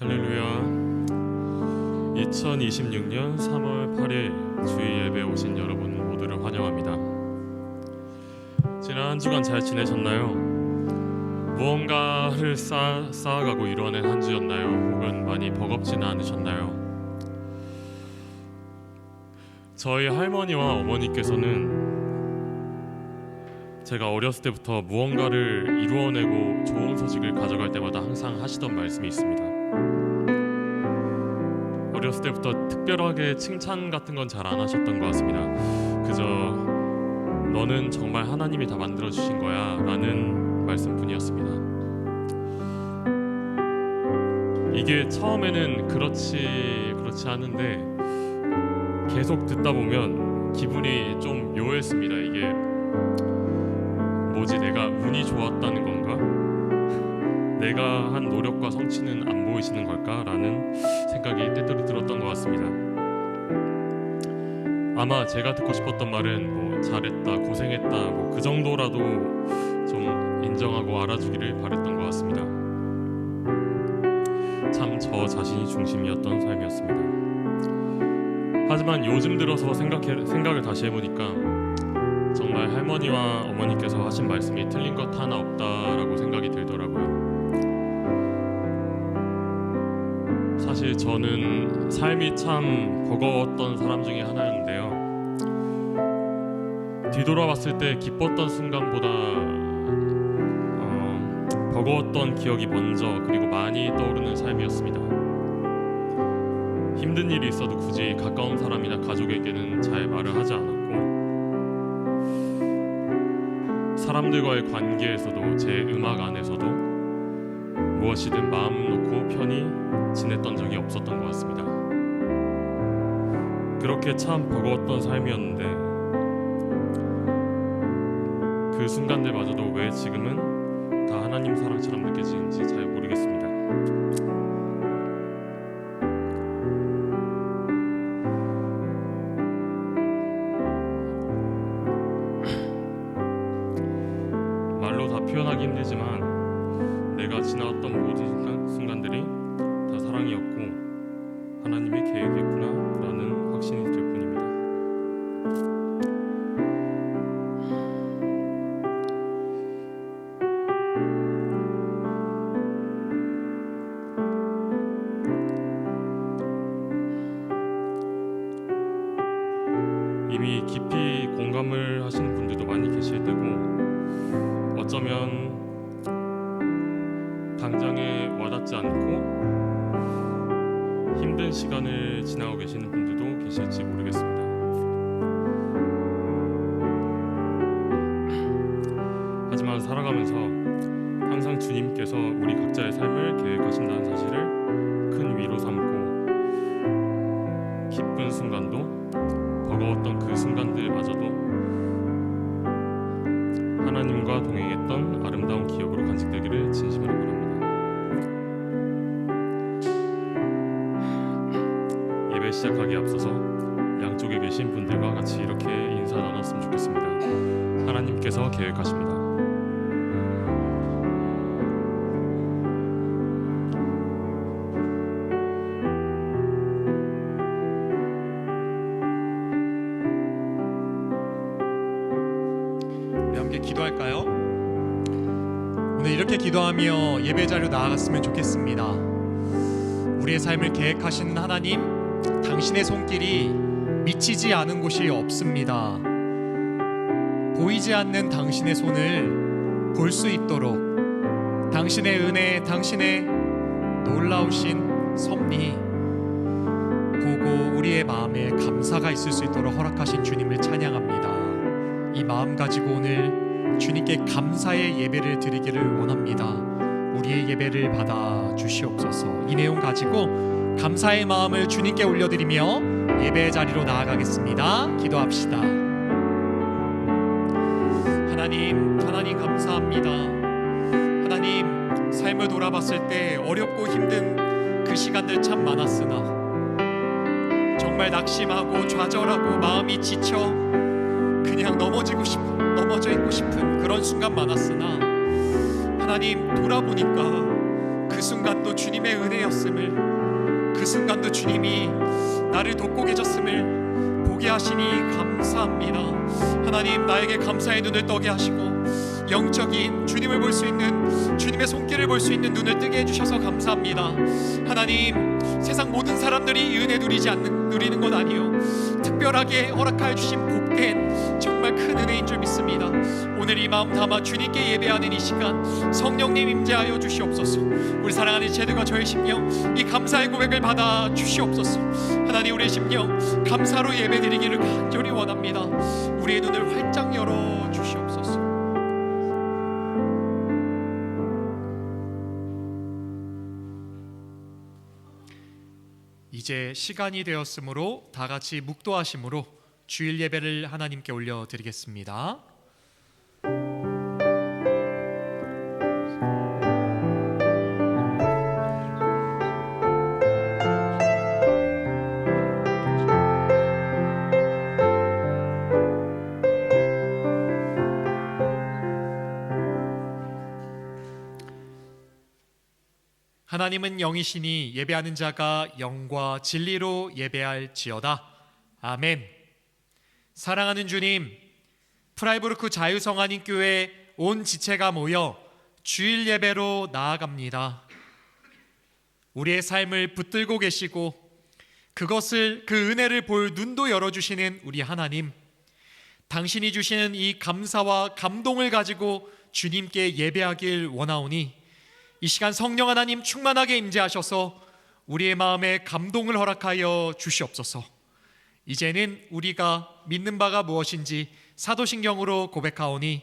할렐루야. 2026년 3월 8일 주일 예배 오신 여러분 모두를 환영합니다. 지난 한 주간 잘 지내셨나요? 무언가를 쌓아가고 이뤄낸 한 주였나요? 혹은 많이 버겁지는 않으셨나요? 저희 할머니와 어머니께서는 제가 어렸을 때부터 무언가를 이루어내고 좋은 소식을 가져갈 때마다 항상 하시던 말씀이 있습니다. 어렸을 때부터 특별하게 칭찬 같은 건 잘 안 하셨던 것 같습니다. 그저 너는 정말 하나님이 다 만들어주신 거야 라는 말씀뿐이었습니다. 이게 처음에는 그렇지 않은데 계속 듣다 보면 기분이 좀 묘했습니다. 이게 뭐지, 내가 운이 좋았다는 건가? 내가 한 노력과 성취는 안 보이시는 걸까? 라는 생각이 때때로 들었던 것 같습니다. 아마 제가 듣고 싶었던 말은 뭐 잘했다, 고생했다, 뭐 그 정도라도 좀 인정하고 알아주기를 바랬던 것 같습니다. 참 저 자신이 중심이었던 삶이었습니다. 하지만 요즘 들어서 생각을 다시 해보니까 정말 할머니와 어머니께서 하신 말씀이 틀린 것 하나 없다라고 생각이 들더라고요. 사실 저는 삶이 참 버거웠던 사람 중에 하나였는데요. 뒤돌아봤을 때 기뻤던 순간보다 버거웠던 기억이 먼저 그리고 많이 떠오르는 삶이었습니다. 힘든 일이 있어도 굳이 가까운 사람이나 가족에게는 잘 말을 하지 않았고, 사람들과의 관계에서도 제 음악 안에서도 무엇이든 마음 놓고 편히 지냈던 적이 없었던 것 같습니다. 그렇게 참 버거웠던 삶이었는데 그 순간들마저도 왜 지금은 다 하나님 사랑처럼 느껴지는지 잘 모르겠습니다. 말로 다 표현하기 힘들지만 내가 지나왔던 모든 순간들이 다 사랑이었고 하나님의 계획이었구나 라는 확신이 들 뿐입니다. 이미 깊이 공감을 하시는 분들도 많이 계실 테고, 어쩌면 당장에 와닿지 않고 힘든 시간을 지나고 계시는 분들도 계실지 모르겠습니다. 하지만 살아가면서 항상 주님께서 우리 각자의 삶을 계획하신다는 사실을 큰 위로 삼고, 기쁜 순간도 버거웠던 그 순간들마저도 하나님과 동행했던 아름다운 기억으로 간직되기를 진심으로 바랍니다. 예배 시작하기에 앞서서 양쪽에 계신 분들과 같이 이렇게 인사 나눴으면 좋겠습니다. 하나님께서 계획하십니다. 함께 기도할까요? 오늘 이렇게 기도하며 예배 자리로 나아갔으면 좋겠습니다. 우리의 삶을 계획하시는 하나님, 당신의 손길이 미치지 않은 곳이 없습니다. 보이지 않는 당신의 손을 볼 수 있도록 당신의 은혜, 당신의 놀라우신 섭리 보고 우리의 마음에 감사가 있을 수 있도록 허락하신 주님을 찬양합니다. 이 마음 가지고 오늘 주님께 감사의 예배를 드리기를 원합니다. 우리의 예배를 받아 주시옵소서. 이 내용 가지고 감사의 마음을 주님께 올려드리며 예배 자리로 나아가겠습니다. 기도합시다. 하나님 감사합니다. 하나님, 삶을 돌아봤을 때 어렵고 힘든 그 시간들 참 많았으나 정말 낙심하고 좌절하고 마음이 지쳐 그냥 넘어져 있고 싶은 그런 순간 많았으나 하나님, 돌아보니까 그 그 순간도 주님의 은혜였음을, 그 순간도 주님이 나를 돕고 계셨음을 보게 하시니 감사합니다. 하나님, 나에게 감사의 눈을 떠게 하시고 영적인 주님을 볼 수 있는, 주님의 손길을 볼 수 있는 눈을 뜨게 해주셔서 감사합니다. 하나님, 세상 모든 사람들이 이 은혜 누리는 것 아니요, 특별하게 허락하여 주신 복된 정말 큰 은혜인 줄 믿습니다. 오늘 이 마음 담아 주님께 예배하는 이 시간, 성령님 임재하여 주시옵소서. 우리 사랑하는 제들과 저의 심령, 이 감사의 고백을 받아 주시옵소서. 하나님, 우리의 심령 감사로 예배드리기를 간절히 원합니다. 우리의 눈을 활짝 열어 주시옵소서. 이제 시간이 되었으므로 다 같이 묵도하심으로 주일 예배를 하나님께 올려드리겠습니다. 하나님은 영이시니 예배하는 자가 영과 진리로 예배할지어다. 아멘. 사랑하는 주님, 프라이부르크 자유성안인교회 온 지체가 모여 주일 예배로 나아갑니다. 우리의 삶을 붙들고 계시고 그 은혜를 볼 눈도 열어주시는 우리 하나님, 당신이 주시는 이 감사와 감동을 가지고 주님께 예배하길 원하오니 이 시간 성령 하나님 충만하게 임재하셔서 우리의 마음에 감동을 허락하여 주시옵소서. 이제는 우리가 믿는 바가 무엇인지 사도신경으로 고백하오니,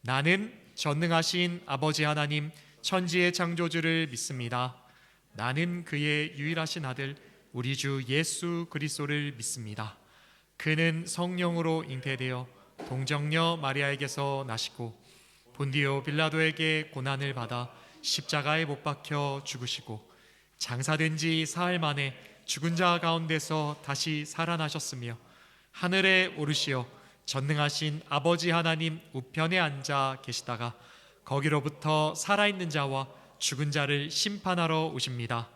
나는 전능하신 아버지 하나님 천지의 창조주를 믿습니다. 나는 그의 유일하신 아들 우리 주 예수 그리스도를 믿습니다. 그는 성령으로 잉태되어 동정녀 마리아에게서 나시고 본디오 빌라도에게 고난을 받아 십자가에 못 박혀 죽으시고 장사된 지 사흘 만에 죽은 자 가운데서 다시 살아나셨으며 하늘에 오르시어 전능하신 아버지 하나님 우편에 앉아 계시다가 거기로부터 살아있는 자와 죽은 자를 심판하러 오십니다.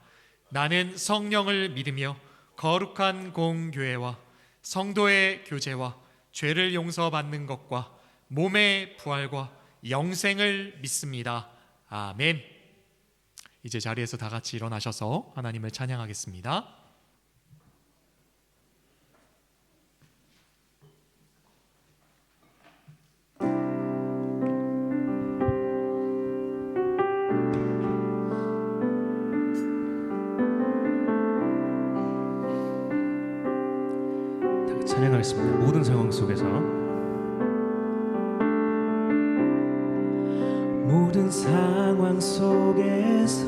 나는 성령을 믿으며 거룩한 공교회와 성도의 교제와 죄를 용서받는 것과 몸의 부활과 영생을 믿습니다. 아멘. 이제 자리에서 다 같이 일어나셔서 하나님을 찬양하겠습니다. 다 같이 찬양하겠습니다. 모든 상황 속에서, 모든 상황 속에서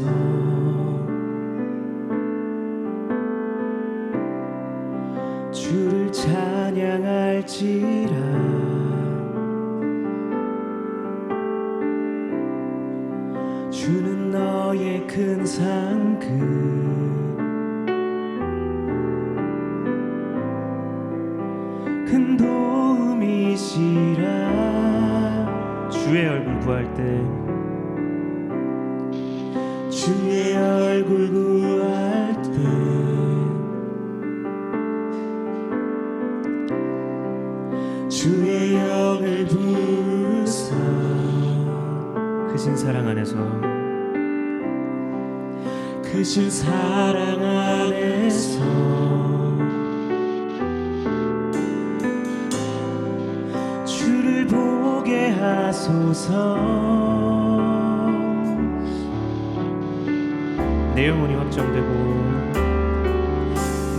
주를 찬양할지라. 주는 너의 큰 상급, 큰 도움이시라. 주의 얼굴 구할 때, 주의 얼굴 구할 때 주의 영을 부으사. 크신 사랑 안에서, 크신 사랑 안에서 주를 보게 하소서. 내 영혼이 확정되고,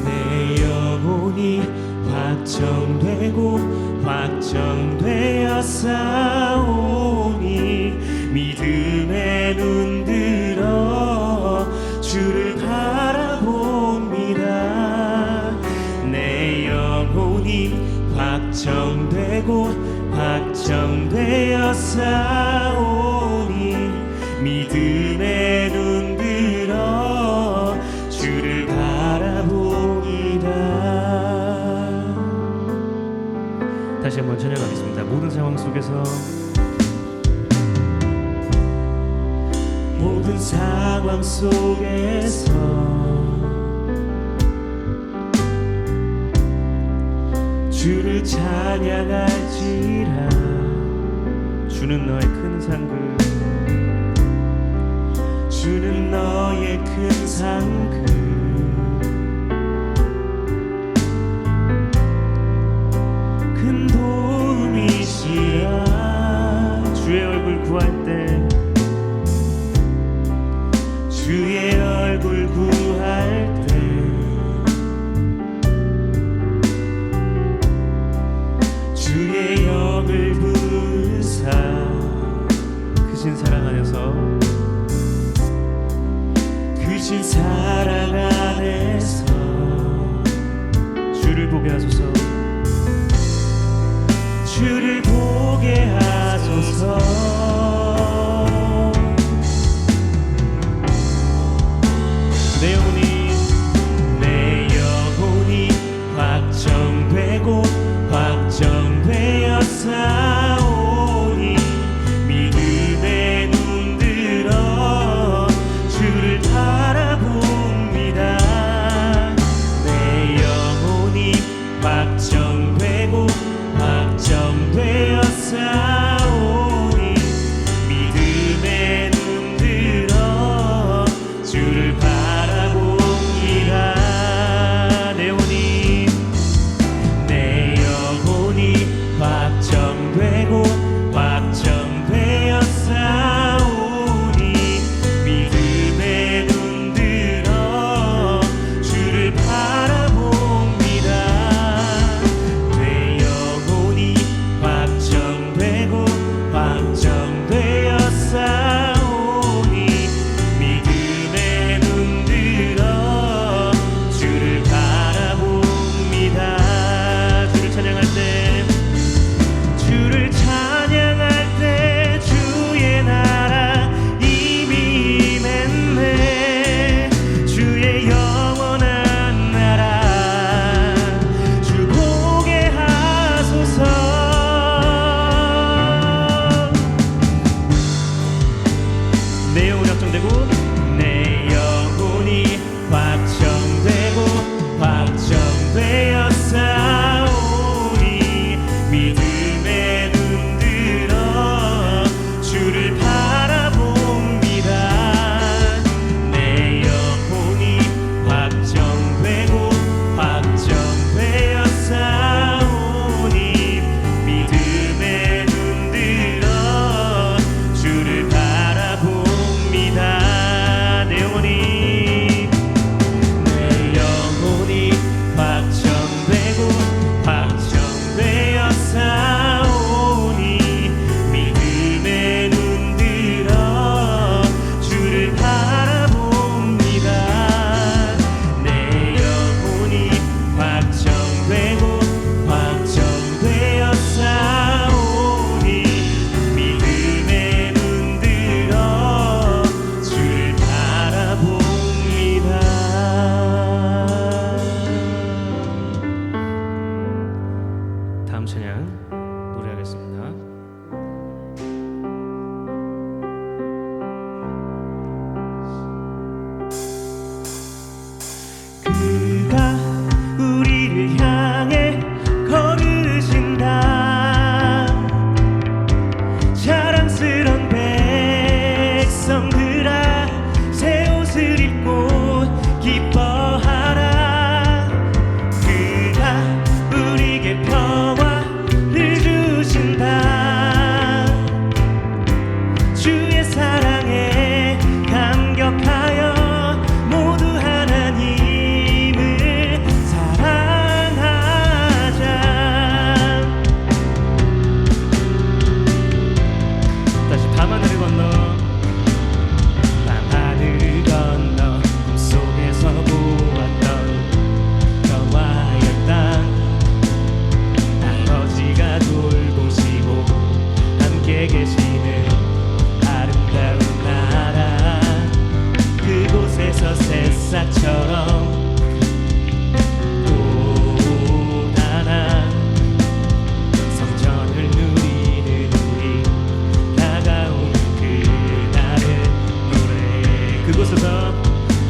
내 영혼이 확정되고 확정되어 싸우니 믿음의 눈 들어 주를 바라봅니다. 내 영혼이 확정되고 확정되어 싸우니 믿음의 눈 들어 주를 바라봅니다. 다시 한번 찬양하겠습니다. 모든 상황 속에서, 모든 상황 속에서 주를 찬양할지라. 주는 너의 큰 상급, 주는 너의 큰 상급, 큰 도움이시라. 주의 얼굴 구할 때, 주의 얼굴 구할 때 주의 영을 부으사 크신 사랑 안에서, 크신 사랑 안에서 주를 보게 하소서. 주를 보게 하소서. 내 영혼이 확정되고 확정되어 싸우니 믿음에 눈들어 주를 바라봅니다. 내 영혼이 확정되고 확정되어 싸우니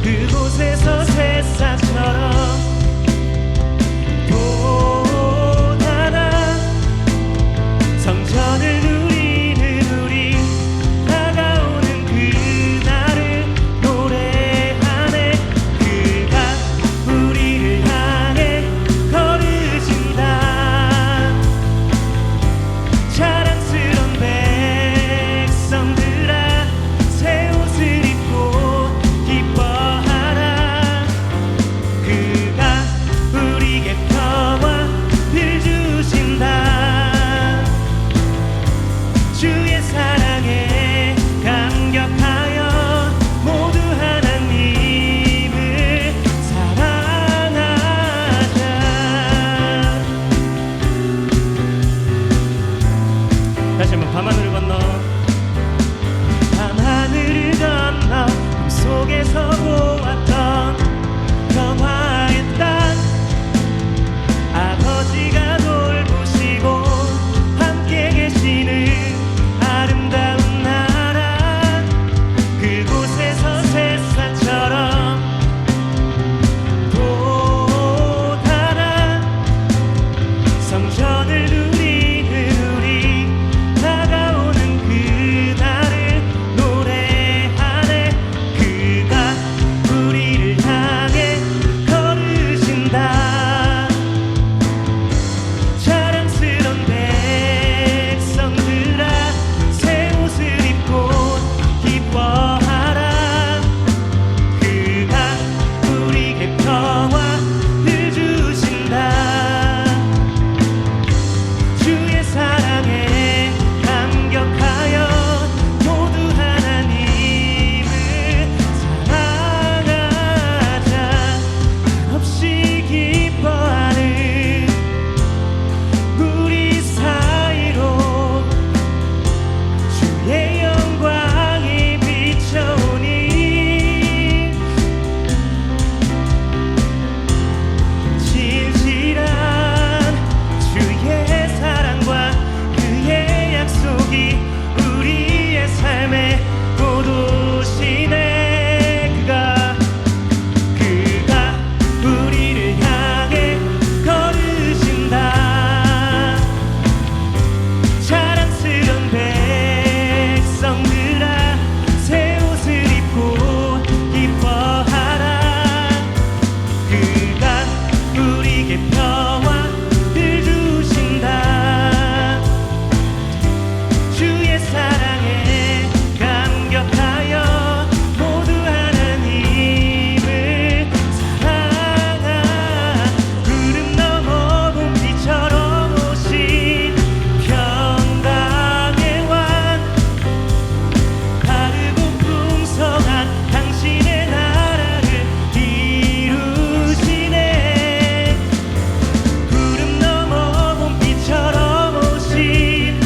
그곳에서 새싹처럼 돋아나 성전을 누리는 우리 다가오는 그날을 노래하네. 그가 우리를 향해 걸으신다. 자랑스러운 백성들아 새 옷을 입고 기뻐하라. 그가 우리에게 평화 를 주신다. 주의 사랑에 감격하여 모두 하나님을 사랑하자. 다시 한번 밤하늘을 건너 밤하늘을 건너 꿈속에서 보았던 평화의 땅 아버지가 돌보시고 함께 계시는 아름다운 나라. 그곳에서 새싹처럼 돋아나 성전을 누리는 우리 다가오는 그날을 노래하네. 그가 우리를 향해 걸으신다. 자랑스러운 백성들아 새 옷을 입고 기뻐하라. 그가 우리에게 평화를 주신다. 주의 사랑에 감격하여 모두 하나님을 사랑하자. 없이 기뻐하는 우리 사이로 주의 영광이 비춰오니 진실한 주의 사랑과 그의 약속이 우리의 삶에 돋우시네. 그가 우리를 향해 걸으신다. 자랑스러운 백성들아 새 옷을 입고 기뻐하라. 그가 우리에게 평화를 주신다. 주의 사랑에 감격하여 모두 하나님을 사랑하. 구름 넘어 봄비처럼 오신 평강의 왕 바르고 풍성한 당신의 나라를 이루시네. 구름 넘어 봄비처럼 오신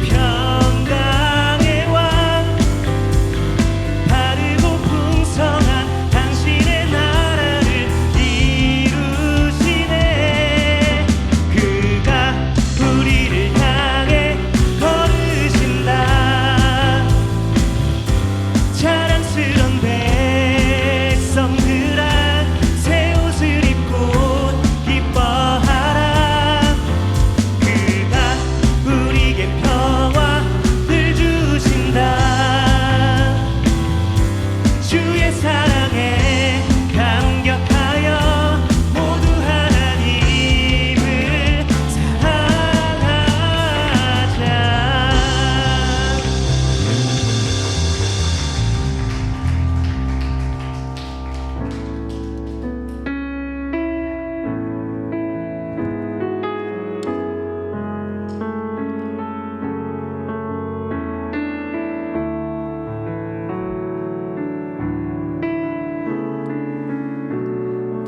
평강의 왕 바르고 풍성한 당신의 나라를 이루시네. 그가 우리를 향해 걸으신다. 자랑스러운 백성들아 새 옷을 입고 기뻐하라. 그가 우리에게 평화를 주신다. 주의 사랑에 감격하여 모두 하나님을 사랑하자.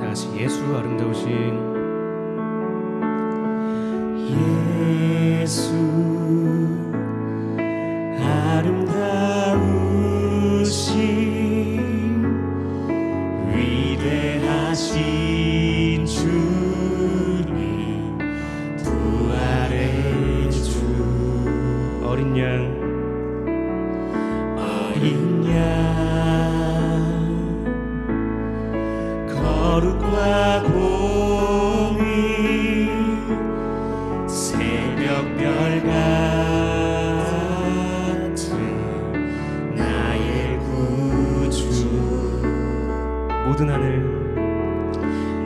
다시 예수 아름다우신 예수 아름다우신 위대하신 주님 부활의 주 어린 양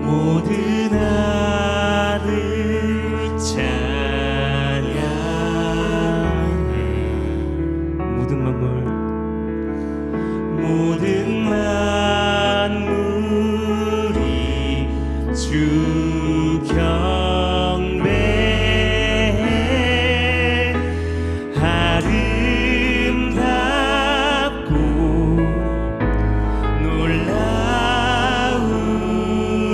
모든 하늘 찬양해 모든 만물 모든 만물이 주 경배해 아름답고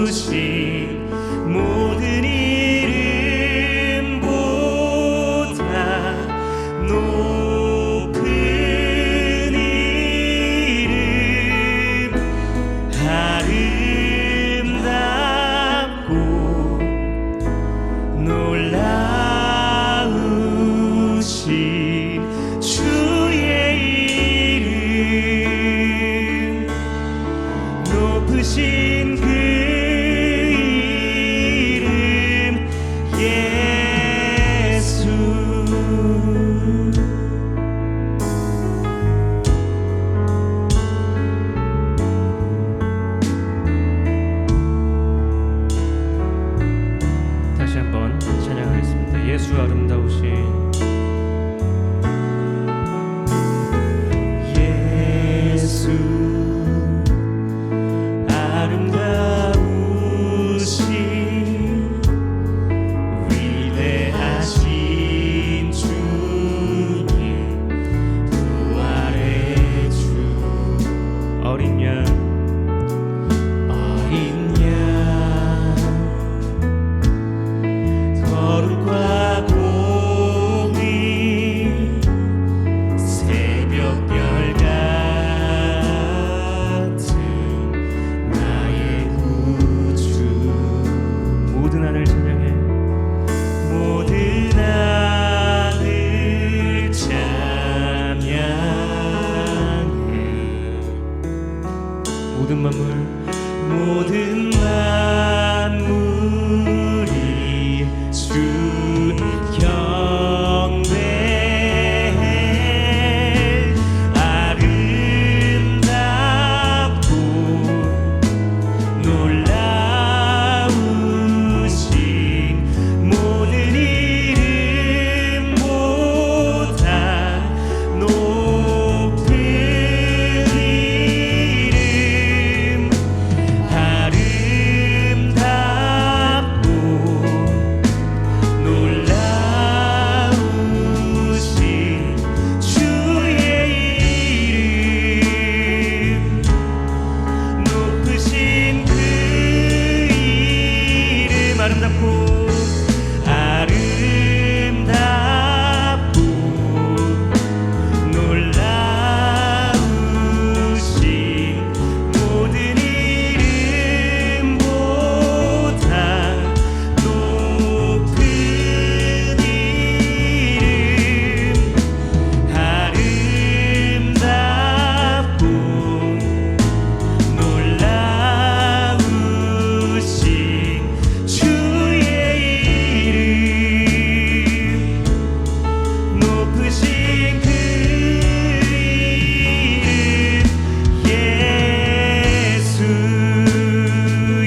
놀라우신 모든 이름보다 높은 이름 아름답고 놀라우신 주의 이름 높으신 그 이름 예수 다시 한번 찬양하겠습니다. 예수 아름다우신 예수 아름다우신 위대하신 주님 부활의 주 어린 양 어린 양 거룩과 공의 새벽별 같은 나의 구주 모든 하늘 찬양해 모든 하늘 찬양해 모든 만물 모든 만물이 주 경배해 아름답고 놀라우신 모든 이름보다 높은 이름 아름답고 놀라우신 주의 이름 높으신 그 이름 아름답고 놀라우신 모든 이름보다 높은 이름 아름답고 놀라우신 주의 이름 높으신 그 이름 예수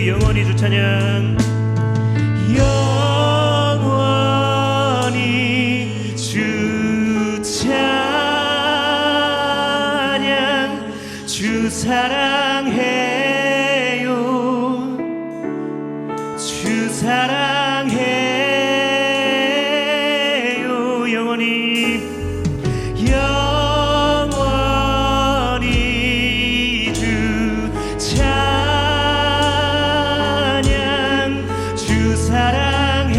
영원히 주 찬양 영원히 주 찬양 주 사랑해요 주 사랑해요 영원히 영원히 주 찬양 주 사랑해요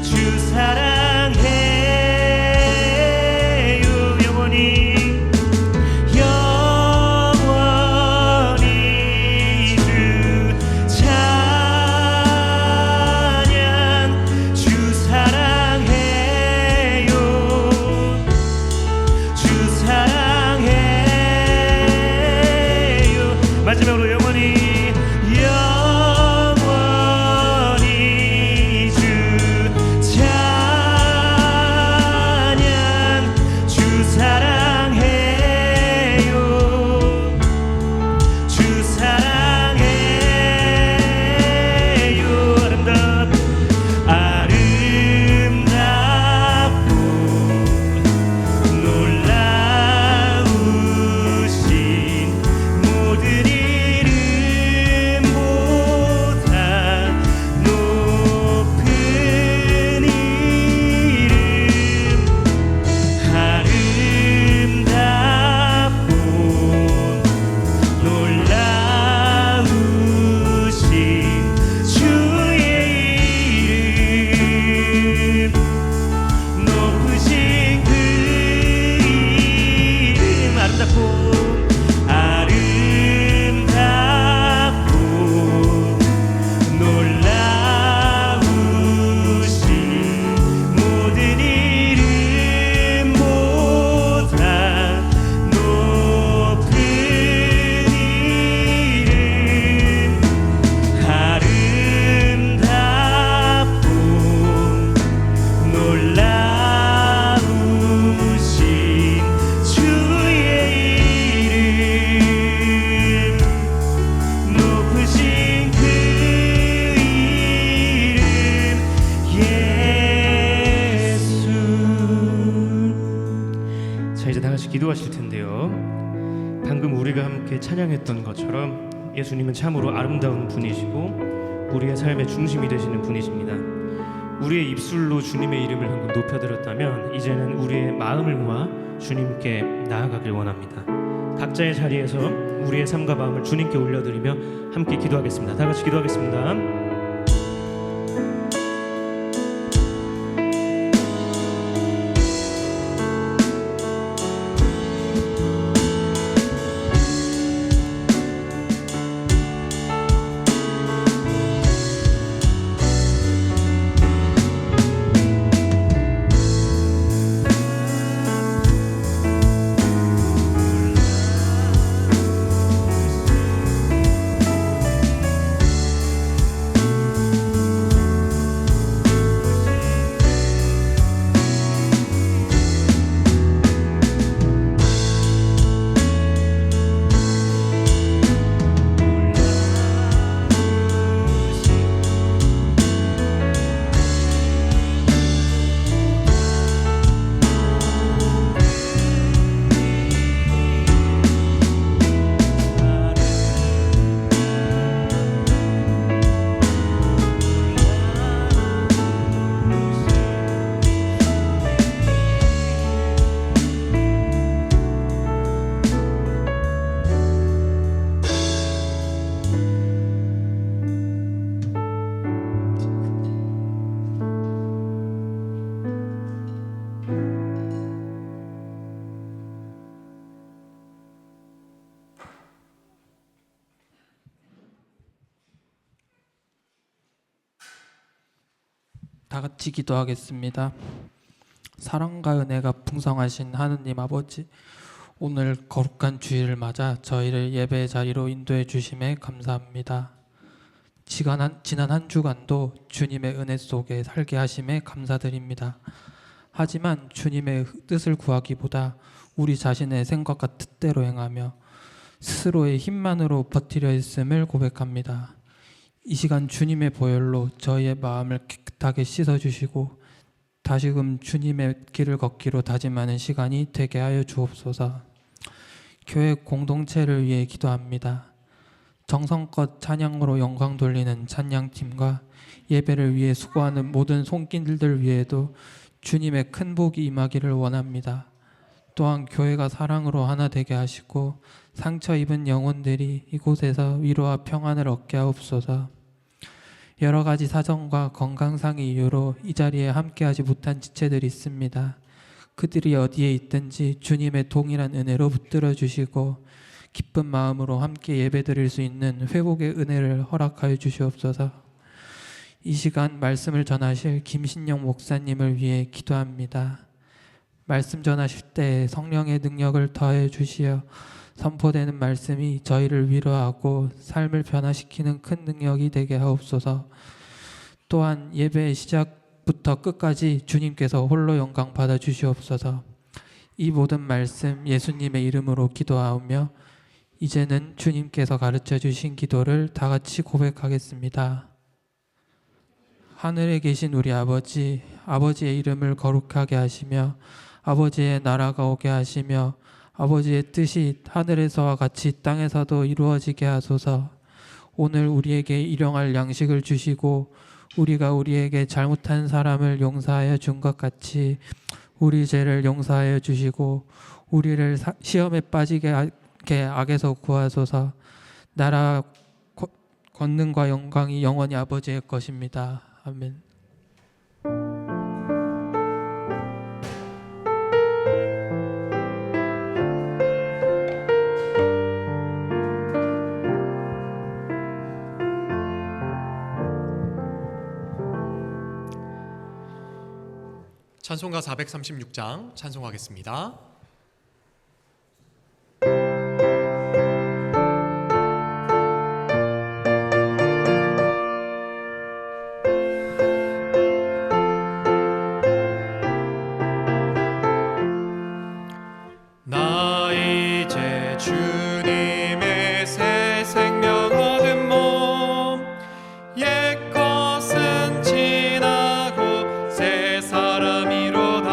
주 사랑해요 영원히 영원히 자, 이제 다 같이 기도하실 텐데요. 방금 우리가 함께 찬양했던 것처럼 예수님은 참으로 아름다운 분이시고 우리의 삶의 중심이 되시는 분이십니다. 우리의 입술로 주님의 이름을 한번 높여들었다면 이제는 우리의 마음을 모아 주님께 나아가길 원합니다. 각자의 자리에서 우리의 삶과 마음을 주님께 올려드리며 함께 기도하겠습니다. 다 같이 기도하겠습니다. 다 같이 기도하겠습니다. 사랑과 은혜가 풍성하신 하느님 아버지, 오늘 거룩한 주일을 맞아 저희를 예배의 자리로 인도해 주심에 감사합니다. 지난 한 주간도 주님의 은혜 속에 살게 하심에 감사드립니다. 하지만 주님의 뜻을 구하기보다 우리 자신의 생각과 뜻대로 행하며 스스로의 힘만으로 버티려 했음을 고백합니다. 이 시간 주님의 보혈로 저희의 마음을 깨끗하게 씻어주시고 다시금 주님의 길을 걷기로 다짐하는 시간이 되게 하여 주옵소서. 교회 공동체를 위해 기도합니다. 정성껏 찬양으로 영광 돌리는 찬양팀과 예배를 위해 수고하는 모든 손길들 위에도 주님의 큰 복이 임하기를 원합니다. 또한 교회가 사랑으로 하나 되게 하시고 상처 입은 영혼들이 이곳에서 위로와 평안을 얻게 하옵소서. 여러 가지 사정과 건강상의 이유로 이 자리에 함께하지 못한 지체들이 있습니다. 그들이 어디에 있든지 주님의 동일한 은혜로 붙들어 주시고 기쁜 마음으로 함께 예배드릴 수 있는 회복의 은혜를 허락하여 주시옵소서. 이 시간 말씀을 전하실 김신영 목사님을 위해 기도합니다. 말씀 전하실 때 성령의 능력을 더해 주시어 선포되는 말씀이 저희를 위로하고 삶을 변화시키는 큰 능력이 되게 하옵소서. 또한 예배의 시작부터 끝까지 주님께서 홀로 영광 받아 주시옵소서. 이 모든 말씀 예수님의 이름으로 기도하오며 이제는 주님께서 가르쳐 주신 기도를 다 같이 고백하겠습니다. 하늘에 계신 우리 아버지, 아버지의 이름을 거룩하게 하시며 아버지의 나라가 오게 하시며 아버지의 뜻이 하늘에서와 같이 땅에서도 이루어지게 하소서. 오늘 우리에게 일용할 양식을 주시고 우리가 우리에게 잘못한 사람을 용서하여 준 것 같이 우리 죄를 용서하여 주시고 우리를 시험에 빠지게 하게 악에서 구하소서. 나라 권능과 영광이 영원히 아버지의 것입니다. 아멘. 찬송가 436장 찬송하겠습니다. 나 이제 주님의 새 생명 얻은 몸, 옛 것은 지나고 새 사람이로다.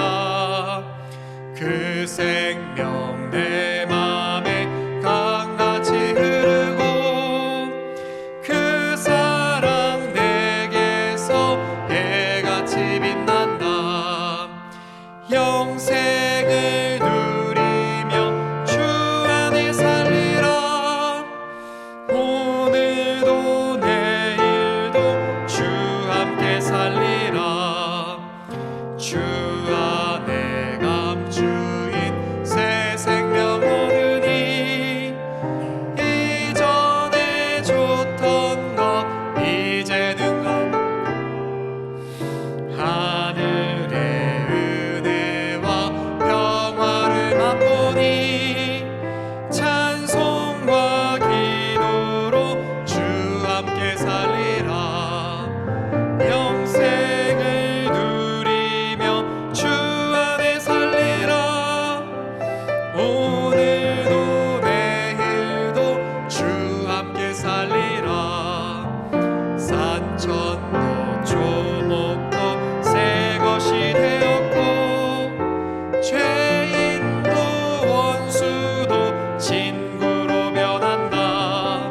그 그 생명 내 맘에 강같이 흐르고 그 사랑 내게서 해같이 빛난다. 영생을 누리며 주 안에 살리라. 오늘도 내일도 주 함께 살리라. 주 안에 감추인 새 생명 얻으니 이전에 좋던 것 이제는 하늘의 은혜와 평화를 맛보니 찬송과 기도로 주 함께 살리라. 영생을 누리며 주 안에 살리라. 오늘도 내일도 주 함께 살리라. 산천도 조목도 새 것이 되었고 죄인도 원수도 친구로 변한다.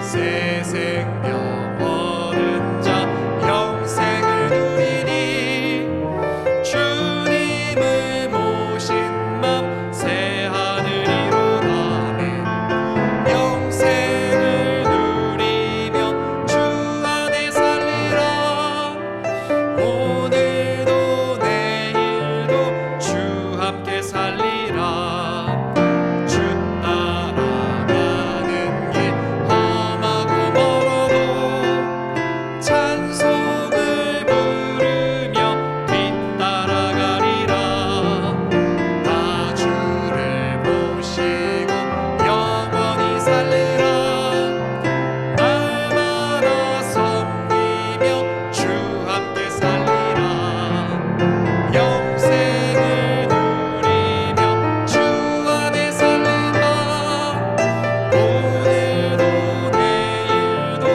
새 생명 얻은 자 영생을 누리니 주님을 모신 맘 새 하늘이로다네. 영생을 누리며 주 안에 살리라. 오늘도 내일도 주 함께 살리라. 주 따라가는 길 험하고 멀어도 찬송을 부르며 뒤따라가리라. 나 주를 모시고 영원히 살리라. 날마다 섬기며 주 함께 살리라. 영생을 누리며 주 안에 살리라. 오늘도 내일도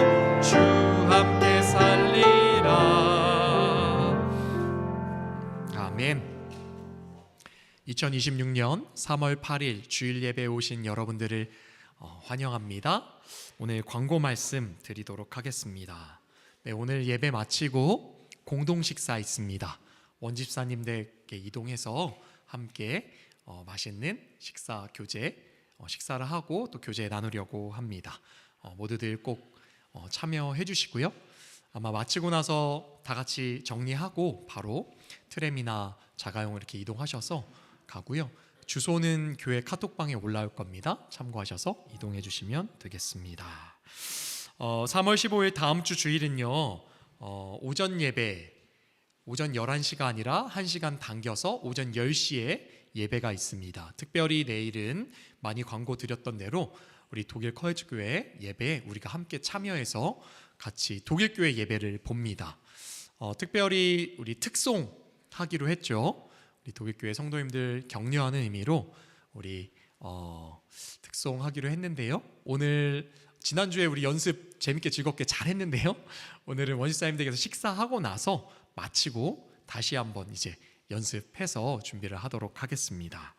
주 함께 살리라. 아멘. 2026년 3월 8일 주일 예배에 오신 여러분들을 환영합니다. 오늘 광고 말씀 드리도록 하겠습니다. 네, 오늘 예배 마치고 공동 식사 있습니다. 원집사님들께 이동해서 함께 맛있는 식사 교제 식사를 하고 또 교제 나누려고 합니다. 모두들 꼭 참여해 주시고요. 아마 마치고 나서 다 같이 정리하고 바로 트램이나 자가용을 이렇게 이동하셔서 가고요. 주소는 교회 카톡방에 올라올 겁니다. 참고하셔서 이동해 주시면 되겠습니다. 3월 15일 다음 주 주일은요. 오전 예배 오전 11시가 아니라 1시간 당겨서 오전 10시에 예배가 있습니다. 특별히 내일은 많이 광고 드렸던 대로 우리 독일 커헤즈교회 예배에 우리가 함께 참여해서 같이 독일교회 예배를 봅니다. 특별히 우리 특송 하기로 했죠. 우리 독일교회 성도님들 격려하는 의미로 우리 특송 하기로 했는데요. 오늘 지난주에 우리 연습 재밌게 즐겁게 잘 했는데요. 오늘은 원집사님들께서 식사하고 나서 마치고 다시 한번 이제 연습해서 준비를 하도록 하겠습니다.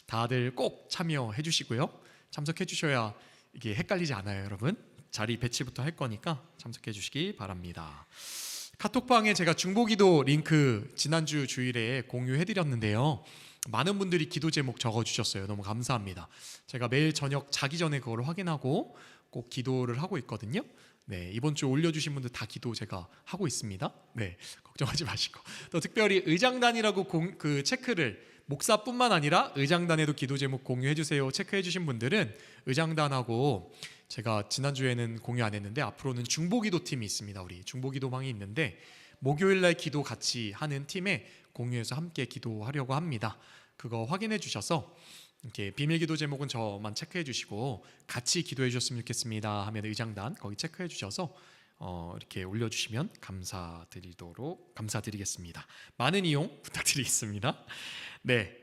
다들 꼭 참여해 주시고요. 참석해 주셔야 이게 헷갈리지 않아요, 여러분. 자리 배치부터 할 거니까 참석해 주시기 바랍니다. 카톡방에 제가 중보기도 링크 지난주 주일에 공유해 드렸는데요. 많은 분들이 기도 제목 적어 주셨어요. 너무 감사합니다. 제가 매일 저녁 자기 전에 그걸 확인하고 꼭 기도를 하고 있거든요. 네, 이번 주 올려주신 분들 다 기도 제가 하고 있습니다. 네, 걱정하지 마시고 또 특별히 의장단이라고 그 체크를 목사뿐만 아니라 의장단에도 기도 제목 공유해 주세요 체크해 주신 분들은 의장단하고 제가 지난주에는 공유 안 했는데 앞으로는 중보기도 팀이 있습니다. 우리 중보기도방이 있는데 목요일날 기도 같이 하는 팀에 공유해서 함께 기도하려고 합니다. 그거 확인해 주셔서 이렇게 비밀기도 제목은 저만 체크해 주시고 같이 기도해 주셨으면 좋겠습니다 하면 의장단 거기 체크해 주셔서 이렇게 올려주시면 감사드리겠습니다. 많은 이용 부탁드리겠습니다. 네,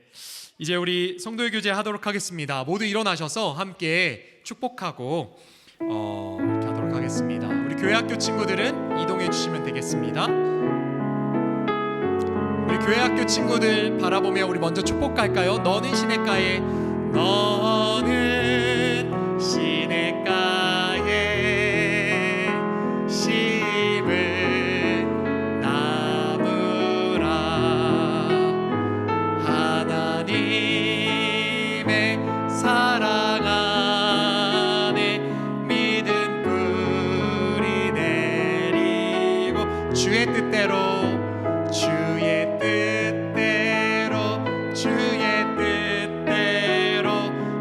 이제 우리 성도의 교제 하도록 하겠습니다. 모두 일어나셔서 함께 축복하고 이렇게 하도록 하겠습니다. 우리 교회 학교 친구들은 이동해 주시면 되겠습니다. 우리 우리 교회 학교 친구들 바라보며 우리 먼저 축복할까요? 너는 시냇가에, 너는 시냇가에 심은 나무라. 하나님의 사랑 안에 믿음 뿌리 내리고 주의 뜻대로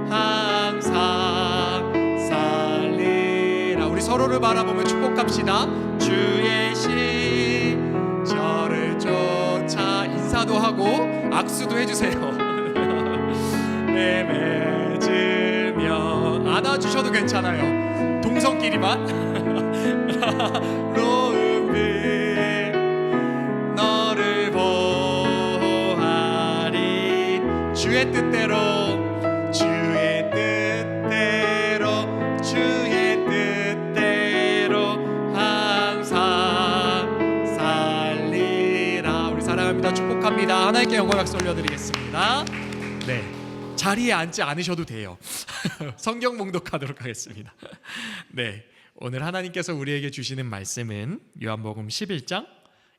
항상 살리라. 우리 서로를 바라보며 축복합시다. 주의 시절을 쫓아 인사도 하고 악수도 해주세요. 맺으며 안아주셔도 괜찮아요. 동성끼리만. 로운 빛 너를 보하리. 주의 뜻대로 항상 살리라. 우리 사랑합니다. 축복합니다. 하나님께 영광 박수 올려드리겠습니다. 네, 자리에 앉지 않으셔도 돼요. 성경 봉독하도록 하겠습니다. 네, 오늘 하나님께서 우리에게 주시는 말씀은 요한복음 11장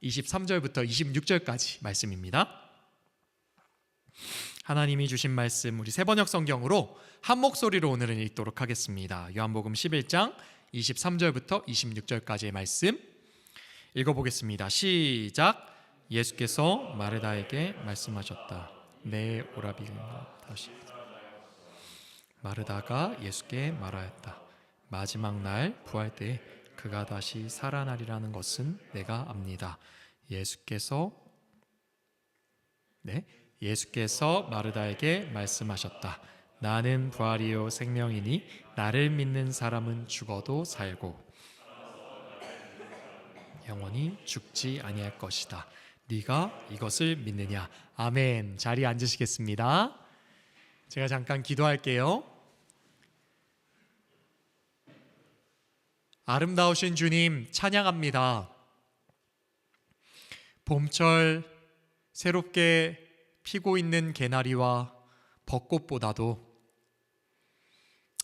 23절부터 26절까지 말씀입니다. 하나님이 주신 말씀 우리 세번역 성경으로 한 목소리로 오늘은 읽도록 하겠습니다. 요한복음 11장 23절부터 26절까지의 말씀 읽어보겠습니다. 시작. 예수께서 마르다에게 말씀하셨다. 내 오라비가 다시. 마르다가 예수께 말하였다. 마지막 날 부활 때에 그가 다시 살아나리라는 것은 내가 압니다. 예수께서 마르다에게 말씀하셨다. 나는 부활이요 생명이니 나를 믿는 사람은 죽어도 살고 영원히 죽지 아니할 것이다. 네가 이것을 믿느냐? 아멘. 자리에 앉으시겠습니다. 제가 잠깐 기도할게요. 아름다우신 주님 찬양합니다. 봄철 새롭게 피고 있는 개나리와 벚꽃보다도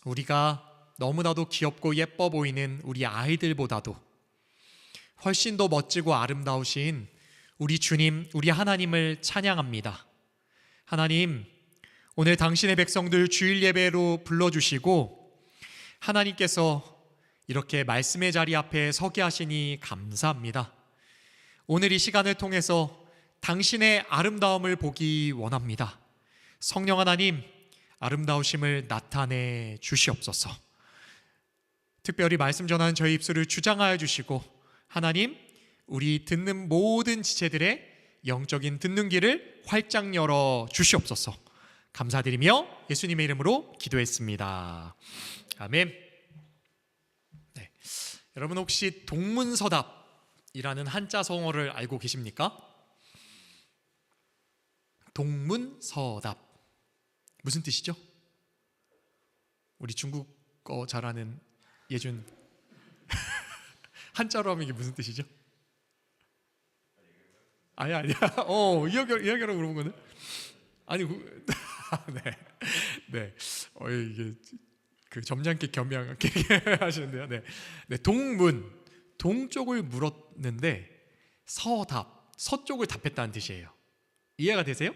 우리가 너무나도 귀엽고 예뻐 보이는 우리 아이들보다도 훨씬 더 멋지고 아름다우신 우리 주님, 우리 하나님을 찬양합니다. 하나님, 오늘 당신의 백성들 주일 예배로 불러주시고 하나님께서 이렇게 말씀의 자리 앞에 서게 하시니 감사합니다. 오늘 이 시간을 통해서 당신의 아름다움을 보기 원합니다. 성령 하나님, 아름다우심을 나타내 주시옵소서. 특별히 말씀 전하는 저희 입술을 주장하여 주시고 하나님, 우리 듣는 모든 지체들의 영적인 듣는 귀를 활짝 열어 주시옵소서. 감사드리며 예수님의 이름으로 기도했습니다. 아멘. 네. 여러분 혹시 동문서답이라는 한자 성어를 알고 계십니까? 동문서답 무슨 뜻이죠? 우리 중국어 잘하는 예준 한자로 하면 이게 무슨 뜻이죠? 아니야. 이야기로 물어본 거는 아니 네. 이게 그 점잖게 겸양하게 하시는데요. 네, 동쪽을 물었는데 서쪽을 답했다는 뜻이에요. 이해가 되세요?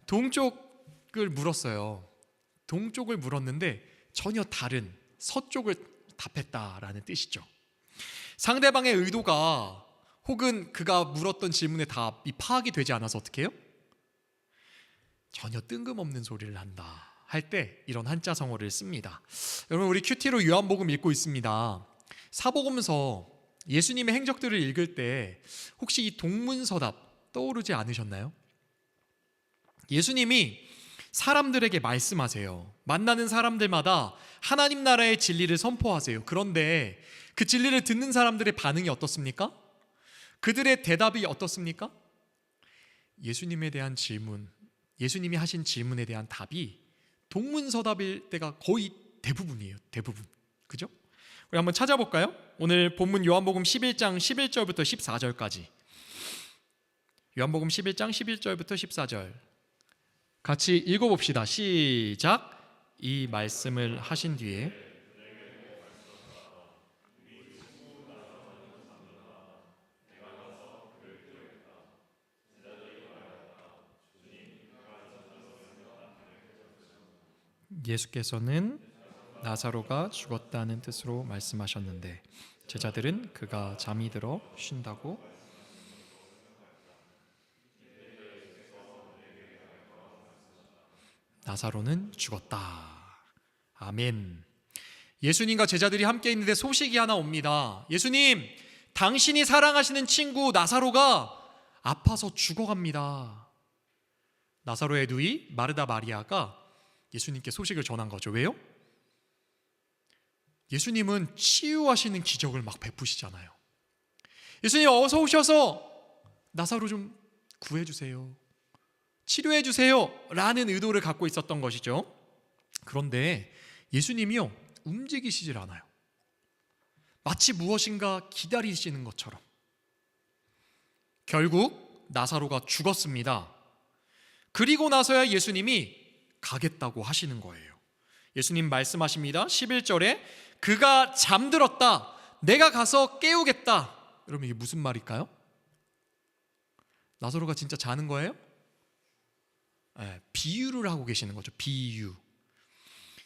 동쪽을 물었어요. 동쪽을 물었는데 전혀 다른 서쪽을 답했다라는 뜻이죠. 상대방의 의도가 혹은 그가 물었던 질문의 답이 파악이 되지 않아서 어떻게 해요? 전혀 뜬금없는 소리를 한다 할 때 이런 한자 성어를 씁니다. 여러분 우리 큐티로 요한복음 읽고 있습니다. 사복음서 예수님의 행적들을 읽을 때 혹시 이 동문서답 떠오르지 않으셨나요? 예수님이 사람들에게 말씀하세요. 만나는 사람들마다 하나님 나라의 진리를 선포하세요. 그런데 그 진리를 듣는 사람들의 반응이 어떻습니까? 그들의 대답이 어떻습니까? 예수님에 대한 질문, 예수님이 하신 질문에 대한 답이 동문서답일 때가 거의 대부분이에요. 대부분. 그죠? 우리 한번 찾아볼까요? 오늘 본문 요한복음 11장 11절부터 14절까지 요한복음 11장 11절부터 14절 같이 읽어봅시다. 시작. 이 말씀을 하신 뒤에 예수께서는 나사로가 죽었다는 뜻으로 말씀하셨는데 제자들은 그가 잠이 들어 쉰다고 나사로는 죽었다. 아멘. 예수님과 제자들이 함께 있는데 소식이 하나 옵니다. 예수님, 당신이 사랑하시는 친구 나사로가 아파서 죽어갑니다. 나사로의 누이 마르다 마리아가 예수님께 소식을 전한 거죠. 왜요? 예수님은 치유하시는 기적을 막 베푸시잖아요. 예수님 어서 오셔서 나사로 좀 구해주세요, 치료해주세요 라는 의도를 갖고 있었던 것이죠. 그런데 예수님이요 움직이시질 않아요. 마치 무엇인가 기다리시는 것처럼. 결국 나사로가 죽었습니다. 그리고 나서야 예수님이 가겠다고 하시는 거예요. 예수님 말씀하십니다. 11절에 그가 잠들었다, 내가 가서 깨우겠다. 여러분 이게 무슨 말일까요? 나사로가 진짜 자는 거예요? 네, 비유를 하고 계시는 거죠. 비유.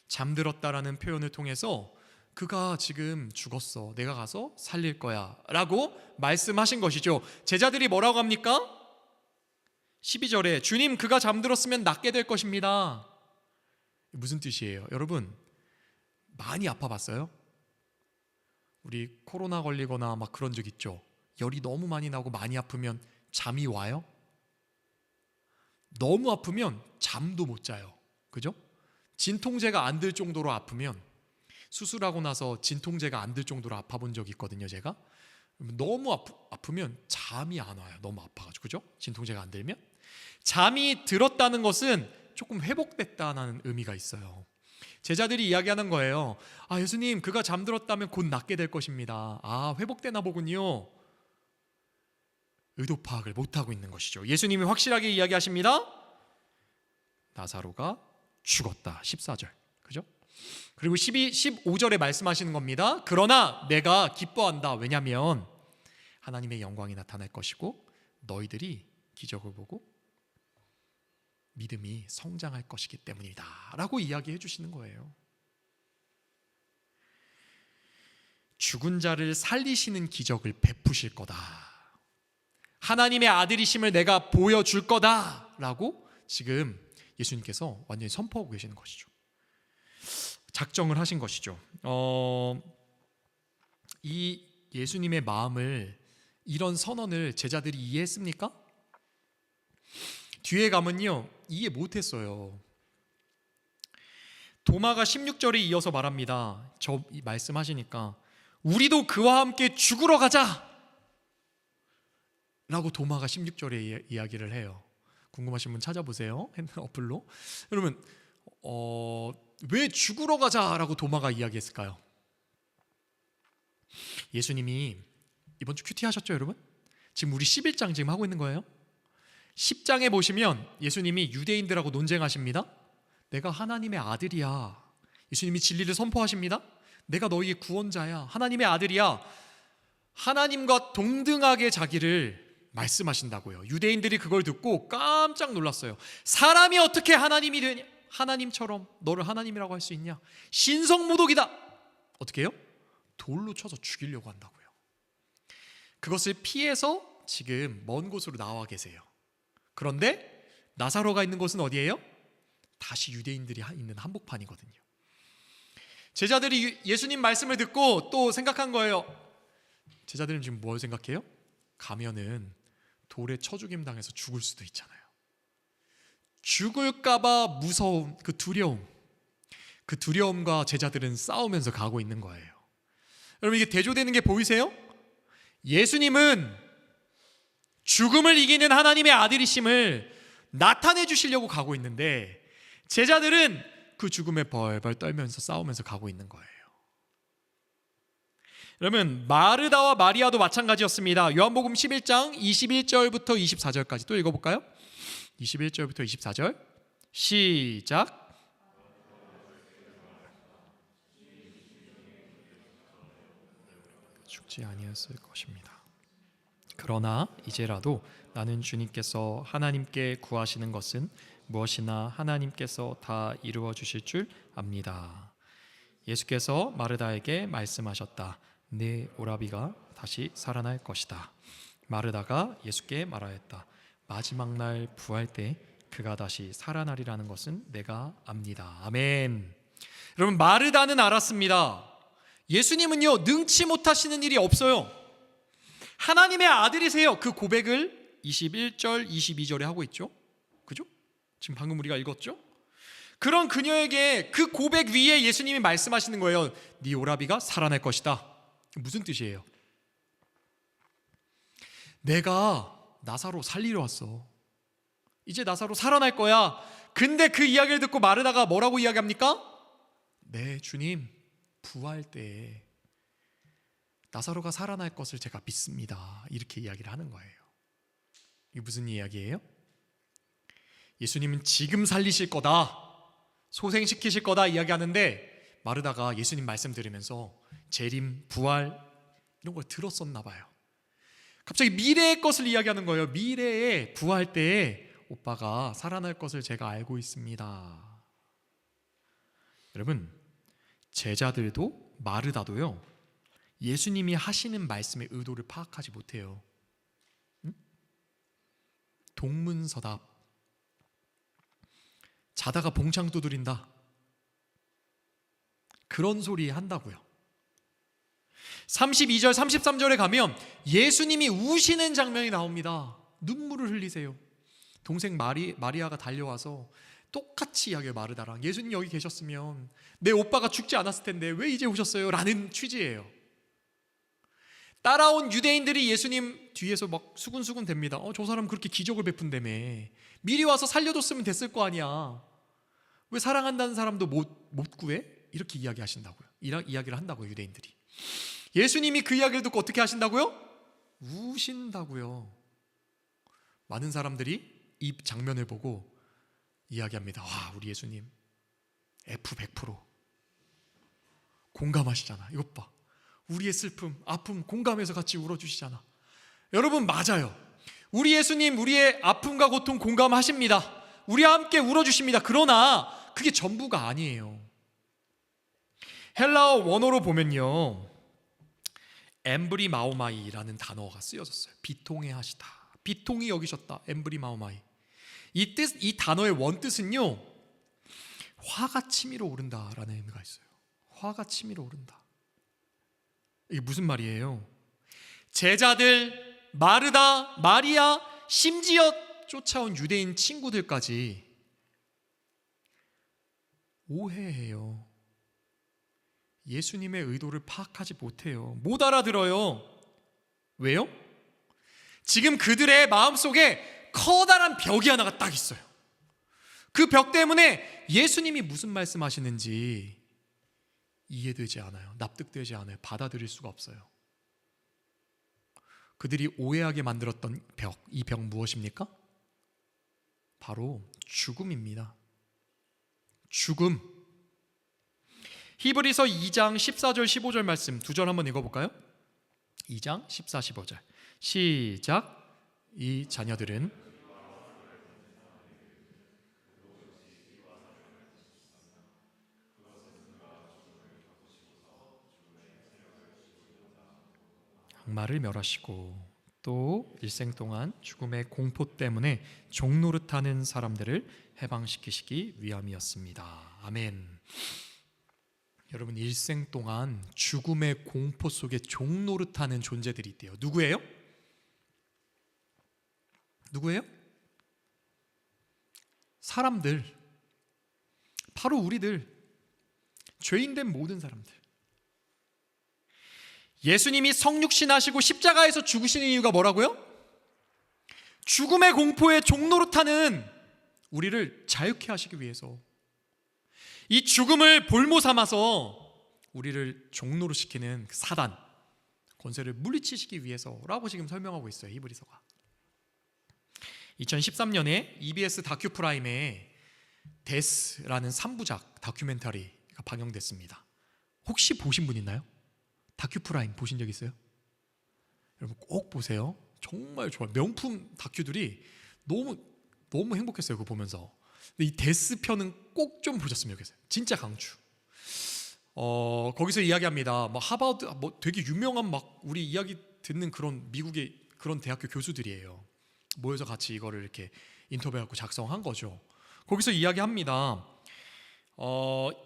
잠들었다라는 표현을 통해서 그가 지금 죽었어, 내가 가서 살릴 거야 라고 말씀하신 것이죠. 제자들이 뭐라고 합니까? 12절에 주님 그가 잠들었으면 낫게 될 것입니다. 무슨 뜻이에요? 여러분 많이 아파봤어요? 우리 코로나 걸리거나 막 그런 적 있죠? 열이 너무 많이 나고 많이 아프면 잠이 와요? 너무 아프면 잠도 못 자요. 그죠? 진통제가 안 들 정도로 아프면, 수술하고 나서 진통제가 안 들 정도로 아파 본 적이 있거든요. 제가 너무 아프면 잠이 안 와요. 너무 아파가지고. 그죠? 진통제가 안 들면. 잠이 들었다는 것은 조금 회복됐다는 의미가 있어요. 제자들이 이야기하는 거예요. 아, 예수님 그가 잠들었다면 곧 낫게 될 것입니다. 아, 회복되나 보군요. 의도 파악을 못하고 있는 것이죠. 예수님이 확실하게 이야기하십니다. 나사로가 죽었다. 14절. 그죠? 그리고 15절에 말씀하시는 겁니다. 그러나 내가 기뻐한다. 왜냐하면 하나님의 영광이 나타날 것이고 너희들이 기적을 보고 믿음이 성장할 것이기 때문이다 라고 이야기해 주시는 거예요. 죽은 자를 살리시는 기적을 베푸실 거다, 하나님의 아들이심을 내가 보여줄 거다 라고 지금 예수님께서 완전히 선포하고 계시는 것이죠. 작정을 하신 것이죠. 이 예수님의 마음을, 이런 선언을 제자들이 이해했습니까? 뒤에 가면요 이해 못했어요. 도마가 16절에 이어서 말합니다. 저 말씀하시니까 우리도 그와 함께 죽으러 가자 라고 도마가 16절에 이야기를 해요. 궁금하신 분 찾아보세요. 어플로. 여러분 왜 죽으러 가자라고 도마가 이야기했을까요? 예수님이 이번 주 큐티 하셨죠 여러분? 지금 우리 11장 지금 하고 있는 거예요. 10장에 보시면 예수님이 유대인들하고 논쟁하십니다. 내가 하나님의 아들이야. 예수님이 진리를 선포하십니다. 내가 너희의 구원자야, 하나님의 아들이야. 하나님과 동등하게 자기를 말씀하신다고요. 유대인들이 그걸 듣고 깜짝 놀랐어요. 사람이 어떻게 하나님이 되냐? 하나님처럼 너를 하나님이라고 할 수 있냐? 신성모독이다. 어떻게 해요? 돌로 쳐서 죽이려고 한다고요. 그것을 피해서 지금 먼 곳으로 나와 계세요. 그런데 나사로가 있는 곳은 어디예요? 다시 유대인들이 있는 한복판이거든요. 제자들이 예수님 말씀을 듣고 또 생각한 거예요. 제자들은 지금 뭘 생각해요? 가면은 돌에 쳐 죽임 당해서 죽을 수도 있잖아요. 죽을까봐 무서움, 그 두려움과 제자들은 싸우면서 가고 있는 거예요. 여러분 이게 대조되는 게 보이세요? 예수님은 죽음을 이기는 하나님의 아들이심을 나타내 주시려고 가고 있는데 제자들은 그 죽음에 벌벌 떨면서 싸우면서 가고 있는 거예요. 그러면 마르다와 마리아도 마찬가지였습니다. 요한복음 11장 21절부터 24절까지 또 읽어볼까요? 21절부터 24절 시작. 죽지 아니었을 것입니다. 그러나 이제라도 나는 주님께서 하나님께 구하시는 것은 무엇이나 하나님께서 다 이루어 주실 줄 압니다. 예수께서 마르다에게 말씀하셨다. 네 오라비가 다시 살아날 것이다. 마르다가 예수께 말하였다. 마지막 날 부활 때 그가 다시 살아나리라는 것은 내가 압니다. 아멘. 여러분, 마르다는 알았습니다. 예수님은요, 능치 못하시는 일이 없어요. 하나님의 아들이세요. 그 고백을 21절 22절에 하고 있죠. 그죠? 지금 방금 우리가 읽었죠? 그런 그녀에게 그 고백 위에 예수님이 말씀하시는 거예요. 네 오라비가 살아날 것이다. 무슨 뜻이에요? 내가 나사로 살리러 왔어. 이제 나사로 살아날 거야. 근데 그 이야기를 듣고 마르다가 뭐라고 이야기합니까? 네, 주님, 부활 때 나사로가 살아날 것을 제가 믿습니다. 이렇게 이야기를 하는 거예요. 이게 무슨 이야기예요? 예수님은 지금 살리실 거다, 소생시키실 거다 이야기하는데 마르다가 예수님 말씀 들으면서 재림, 부활 이런 걸 들었었나 봐요. 갑자기 미래의 것을 이야기하는 거예요. 미래에 부활 때에 오빠가 살아날 것을 제가 알고 있습니다. 여러분, 제자들도 마르다도요, 예수님이 하시는 말씀의 의도를 파악하지 못해요. 동문서답, 자다가 봉창 두드린다, 그런 소리 한다고요. 32절 33절에 가면 예수님이 우시는 장면이 나옵니다. 눈물을 흘리세요. 동생 마리아가 달려와서 똑같이 이야기해요. 마르다랑, 예수님 여기 계셨으면 내 오빠가 죽지 않았을 텐데 왜 이제 오셨어요? 라는 취지예요. 따라온 유대인들이 예수님 뒤에서 막 수군수군 됩니다. 저 사람 그렇게 기적을 베푼다며, 미리 와서 살려줬으면 됐을 거 아니야, 왜 사랑한다는 사람도 못 구해? 이렇게 이야기하신다고요. 이야기를 한다고요, 유대인들이. 예수님이 그 이야기를 듣고 어떻게 하신다고요? 우신다고요. 많은 사람들이 이 장면을 보고 이야기합니다. 와, 우리 예수님 F 100% 공감하시잖아. 이것 봐, 우리의 슬픔, 아픔 공감해서 같이 울어주시잖아. 여러분, 맞아요. 우리 예수님 우리의 아픔과 고통 공감하십니다. 우리와 함께 울어주십니다. 그러나 그게 전부가 아니에요. 헬라어 원어로 보면요, 엠브리마오마이라는 단어가 쓰여졌어요. 비통해 하시다, 비통히 여기셨다. 엠브리마오마이, 이 단어의 원뜻은요, 화가 치밀어 오른다라는 의미가 있어요. 화가 치밀어 오른다. 이게 무슨 말이에요? 제자들, 마르다, 마리아, 심지어 쫓아온 유대인 친구들까지 오해해요. 예수님의 의도를 파악하지 못해요. 못 알아들어요. 왜요? 지금 그들의 마음속에 커다란 벽이 하나가 딱 있어요. 그 벽 때문에 예수님이 무슨 말씀하시는지 이해되지 않아요. 납득되지 않아요. 받아들일 수가 없어요. 그들이 오해하게 만들었던 벽, 이 벽 무엇입니까? 바로 죽음입니다. 죽음. 히브리서 2장 14절 15절 말씀 두 절 한번 읽어볼까요? 2장 14, 15절 시작. 이 자녀들은 악마를 멸하시고 또 일생 동안 죽음의 공포 때문에 종노릇하는 사람들을 해방시키시기 위함이었습니다. 아멘. 여러분, 일생 동안 죽음의 공포 속에 종노릇하는 존재들이 있대요. 누구예요? 누구예요? 사람들, 바로 우리들, 죄인된 모든 사람들. 예수님이 성육신 하시고 십자가에서 죽으시는 이유가 뭐라고요? 죽음의 공포에 종노릇하는 우리를 자유케 하시기 위해서, 이 죽음을 볼모 삼아서 우리를 종노릇시키는 사단, 권세를 물리치시기 위해서라고 지금 설명하고 있어요. 히브리서가. 2013년에 EBS 다큐프라임에 데스라는 3부작 다큐멘터리가 방영됐습니다. 혹시 보신 분 있나요? 다큐프라임 보신 적 있어요? 여러분 꼭 보세요. 정말 좋아요. 명품 다큐들이 너무 행복했어요. 그거 보면서. 근데 이 데스 편은 꼭 좀 보셨으면 좋겠어요. 진짜 강추. 거기서 이야기합니다. 막 하버드 뭐 되게 유명한 막 우리 이야기 듣는 그런 미국의 그런 대학교 교수들이에요. 모여서 같이 이거를 이렇게 인터뷰하고 작성한 거죠. 거기서 이야기합니다.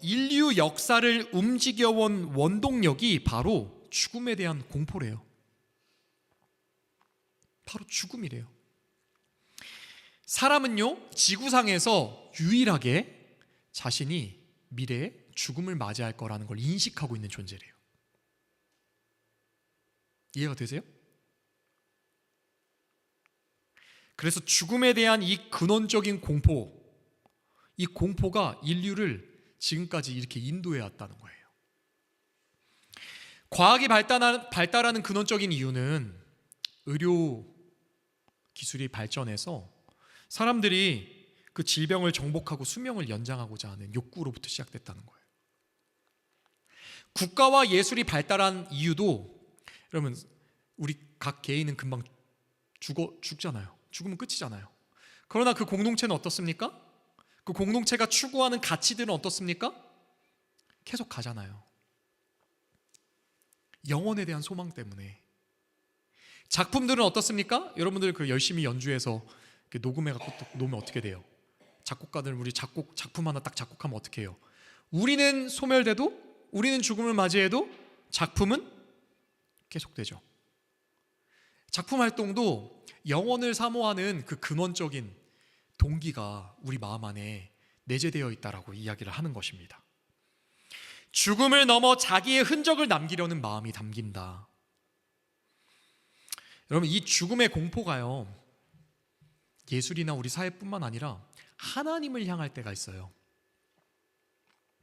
인류 역사를 움직여온 원동력이 바로 죽음에 대한 공포래요. 바로 죽음이래요. 사람은요, 지구상에서 유일하게 자신이 미래에 죽음을 맞이할 거라는 걸 인식하고 있는 존재래요. 이해가 되세요? 그래서 죽음에 대한 이 근원적인 공포, 이 공포가 인류를 지금까지 이렇게 인도해 왔다는 거예요. 과학이 발달하는 근원적인 이유는 의료 기술이 발전해서 사람들이 그 질병을 정복하고 수명을 연장하고자 하는 욕구로부터 시작됐다는 거예요. 국가와 예술이 발달한 이유도, 여러분 우리 각 개인은 금방 죽잖아요. 죽으면 끝이잖아요. 그러나 그 공동체는 어떻습니까? 그 공동체가 추구하는 가치들은 어떻습니까? 계속 가잖아요. 영혼에 대한 소망 때문에. 작품들은 어떻습니까? 여러분들 그 열심히 연주해서 녹음해갖고 놓으면 어떻게 돼요? 작곡가들 우리 작품 하나 딱 작곡하면 어떻게 해요? 우리는 소멸돼도, 우리는 죽음을 맞이해도 작품은 계속되죠. 작품 활동도 영혼을 사모하는 그 근원적인 동기가 우리 마음 안에 내재되어 있다라고 이야기를 하는 것입니다. 죽음을 넘어 자기의 흔적을 남기려는 마음이 담긴다. 여러분 이 죽음의 공포가요, 예술이나 우리 사회뿐만 아니라 하나님을 향할 때가 있어요.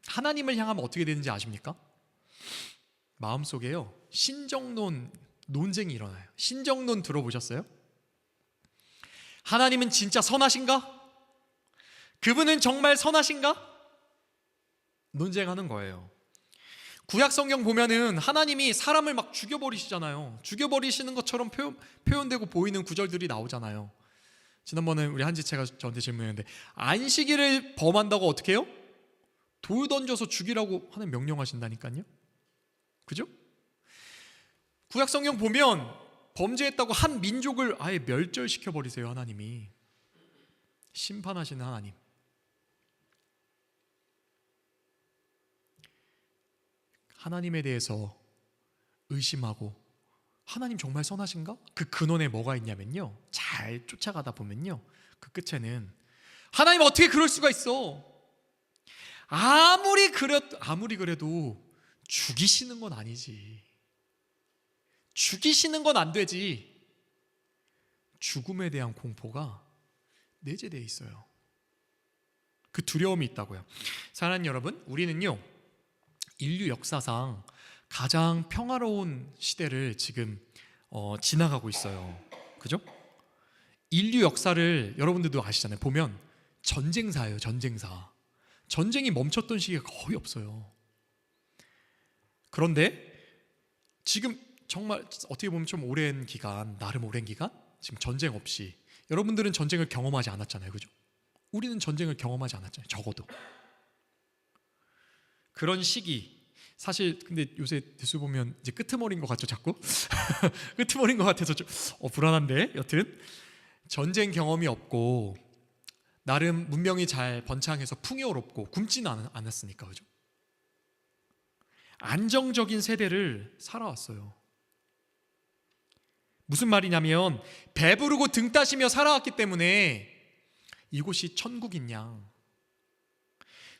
하나님을 향하면 어떻게 되는지 아십니까? 마음속에요, 신정론 논쟁이 일어나요. 신정론 들어보셨어요? 하나님은 진짜 선하신가? 그분은 정말 선하신가? 논쟁하는 거예요. 구약 성경 보면은 하나님이 사람을 막 죽여버리시잖아요. 죽여버리시는 것처럼 표현되고 보이는 구절들이 나오잖아요. 지난번에 우리 한지채가 저한테 질문했는데, 안식일을 범한다고 어떻게 해요? 돌 던져서 죽이라고 하나님 명령하신다니까요. 그죠? 구약 성경 보면 범죄했다고 한 민족을 아예 멸절시켜 버리세요. 하나님이 심판하시는 하나님. 하나님에 대해서 의심하고 하나님 정말 선하신가? 그 근원에 뭐가 있냐면요, 잘 쫓아가다 보면요, 그 끝에는 하나님 어떻게 그럴 수가 있어? 아무리 그래도 죽이시는 건 아니지. 죽이시는 건 안 되지. 죽음에 대한 공포가 내재되어 있어요. 그 두려움이 있다고요. 사랑하는 여러분, 우리는요 인류 역사상 가장 평화로운 시대를 지금 지나가고 있어요. 그죠? 인류 역사를 여러분들도 아시잖아요. 보면 전쟁사예요. 전쟁사. 전쟁이 멈췄던 시기가 거의 없어요. 그런데 지금 정말 어떻게 보면 좀 오랜 기간, 나름 오랜 기간 지금 전쟁 없이, 여러분들은 전쟁을 경험하지 않았잖아요. 그죠? 우리는 전쟁을 경험하지 않았잖아요. 적어도. 그런 시기, 사실 근데 요새 뉴스 보면 이제 끄트머리인 것 같죠, 자꾸? 끄트머리인 것 같아서 좀 불안한데, 여튼 전쟁 경험이 없고 나름 문명이 잘 번창해서 풍요롭고 굶지는 않았으니까, 그죠? 안정적인 세대를 살아왔어요. 무슨 말이냐면 배부르고 등 따시며 살아왔기 때문에 이곳이 천국인 양,